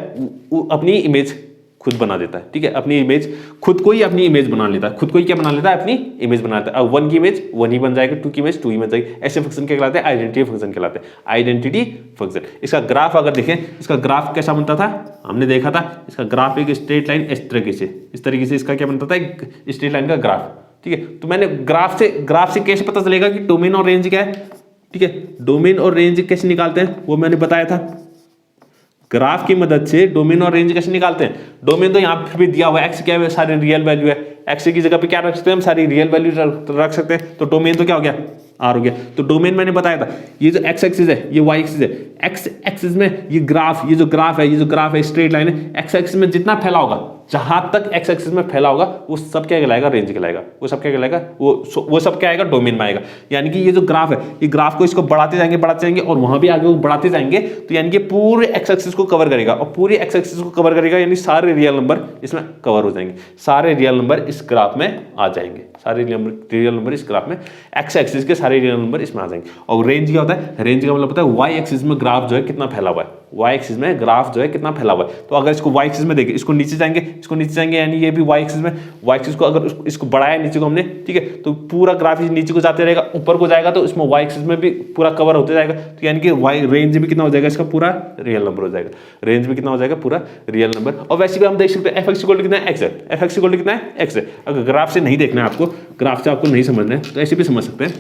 वो अपनी इमेज खुद बना देता है। ठीक है, अपनी इमेज खुद को ही अपनी इमेज बना लेता है, खुद को ही क्या बना लेता है, अपनी इमेज बना लेता है। अब 1 की इमेज 1 ही बन जाएगा, 2 की इमेज 2 ही बन जाएगी। ऐसे फंक्शन क्या कहलाते हैं, आइडेंटिटी फंक्शन कहलाते हैं। आइडेंटिटी फंक्शन, इसका ग्राफ अगर देखें, इसका ग्राफ कैसा बनता था, हमने देखा था। इसका ग्राफ एक स्ट्रेट लाइन इस तरीके से इसका क्या बनता था, एक स्ट्रेट लाइन का ग्राफ। ठीक है, तो मैंने ग्राफ से कैसे पता चलेगा कि डोमेन और रेंज क्या है। ठीक है, डोमेन और रेंज कैसे निकालते हैं वो मैंने बताया था। ग्राफ की मदद से डोमेन और रेंज कैसे निकालते हैं। डोमेन तो यहाँ पर भी दिया हुआ है, एक्स क्या है, सारी रियल वैल्यू है। एक्स की जगह पे क्या रख सकते हैं हम, सारी रियल वैल्यू रख सकते हैं। तो डोमेन तो क्या हो गया, आर हो गया। तो डोमेन मैंने बताया था, ये जो एक्स एक्सिस है ये वाई एक्सिस है। एक्स एक्सिस में ये जो ग्राफ है स्ट्रेट लाइन है। एक्स एक्सिस में जितना फैला होगा जहां तक एक्स एक्सिस में फैला होगा वो सब क्या कहलाएगा, रेंज कहलाएगा। वो सब क्या कहलाएगा, वो सब क्या आएगा, डोमेन में आएगा। यानी कि ये जो ग्राफ है, ये ग्राफ को इसको बढ़ाते जाएंगे और वहां भी आगे वो बढ़ाते जाएंगे, तो यानी कि पूरे एक्स एक्सिस को कवर करेगा, और पूरे एक्स एक्सिस को कवर करेगा यानी सारे रियल नंबर इसमें कवर हो जाएंगे, सारे रियल नंबर इस ग्राफ में आ जाएंगे, सारे रियल नंबर इस ग्राफ में, एक्स एक्सिस के सारे रियल नंबर इसमें आ जाएंगे। और रेंज क्या होता है, रेंज का मतलब होता है वाई एक्सिस में ग्राफ जो है कितना फैला हुआ है, वाई एक्सिस में ग्राफ जो है कितना फैला हुआ है। तो अगर इसको वाई एक्सिस में देखें, इसको नीचे जाएंगे यानी ये भी वाई एक्सिस में, वाई एक्सिस को अगर इसको बढ़ाया नीचे को हमने, ठीक है, तो पूरा ग्राफ नीचे को जाते रहेगा, ऊपर को जाएगा तो इसमें वाई एक्सिस में भी पूरा कवर होते जाएगा, तो यानी कि वाई रेंज में कितना हो जाएगा, इसका पूरा रियल नंबर हो जाएगा, रेंज में कितना हो जाएगा, पूरा रियल नंबर। और वैसे भी हम देख सकते हैं एफ एक्स इक्वल टू कितना है, एक्स है, एफ एक्स इक्वल टू कितना है, एक्स है। अगर ग्राफ से नहीं देखना है आपको, ग्राफ से आपको नहीं समझना है, तो ऐसे भी समझ सकते हैं।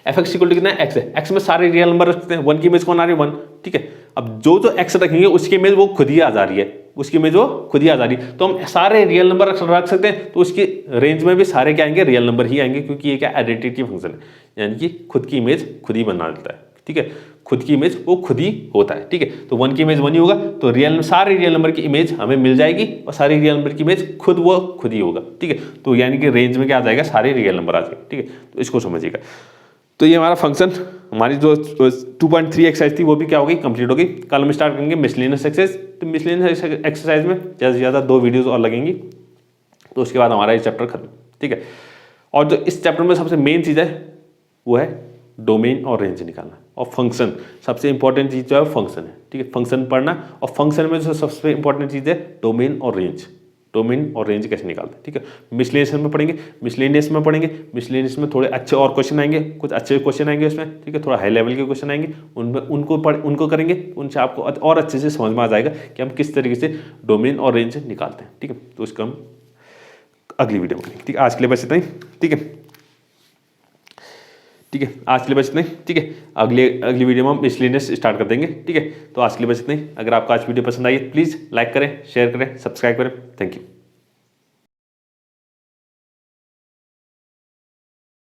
एफ एक्स इक्वल टू कितना है, एक्स है, एक्स में सारे रियल नंबर रखते हैं, 1 की इमेज कौन आ रही है, 1, ठीक है। अब जो एक्स रखेंगे उसकी इमेज वो खुद ही आ जा रही है, उसकी इमेज वो खुद ही आ जा रही है, तो हम सारे रियल नंबर रख सकते हैं, तो उसकी रेंज में भी सारे क्या आएंगे, रियल नंबर ही आएंगे, क्योंकि ये क्या आइडेंटिटी फंक्शन है, यानी कि खुद की इमेज खुद ही बना देता है, ठीक है, खुद की इमेज वो खुद ही होता है, ठीक है। तो 1 की इमेज 1 ही होगा, तो सारे रियल नंबर की इमेज हमें मिल जाएगी, और सारे रियल नंबर की इमेज खुद ही होगा, ठीक है। तो यानी कि रेंज में क्या आ जाएगा, सारे रियल नंबर आ जाएंगे, ठीक है। तो इसको समझिएगा। तो ये हमारा फंक्शन, हमारी जो 2.3 एक्सरसाइज थी वो भी क्या हो गई, कंप्लीट हो गई। कल हम स्टार्ट करेंगे मिसलेनियस एक्सरसाइज। तो मिसलेनियस एक्सरसाइज में ज़्यादा से ज़्यादा 2 वीडियोस और लगेंगी, तो उसके बाद हमारा ये चैप्टर खत्म, ठीक है। और जो इस चैप्टर में सबसे मेन चीज़ है वो है डोमेन और रेंज निकालना, और फंक्शन सबसे इंपॉर्टेंट चीज़ जो है फंक्शन है, ठीक है। फंक्शन पढ़ना, और फंक्शन में जो सबसे इंपॉर्टेंट चीज़ है डोमेन और रेंज, डोमेन और रेंज कैसे निकालते हैं, ठीक है। मिसलेनियस में पढ़ेंगे, मिसलेनियस में थोड़े अच्छे और क्वेश्चन आएंगे, कुछ अच्छे क्वेश्चन आएंगे उसमें, ठीक है, थोड़ा हाई लेवल के क्वेश्चन आएंगे, उनमें उनको करेंगे, उनसे आपको और अच्छे से समझ में आ जाएगा कि हम किस तरीके से डोमेन और रेंज निकालते हैं, ठीक है। तो उसका हम अगली वीडियो में करेंगे, ठीक है। आज के लिए बस इतना ही, ठीक है, ठीक है, आज के लिए बस इतना ही, ठीक है। अगली वीडियो में हम मिसलेनियस स्टार्ट कर देंगे, ठीक है। तो आज के लिए बस इतना ही। अगर आपको आज वीडियो पसंद आई है प्लीज़ लाइक करें, शेयर करें, सब्सक्राइब करें। Thank you.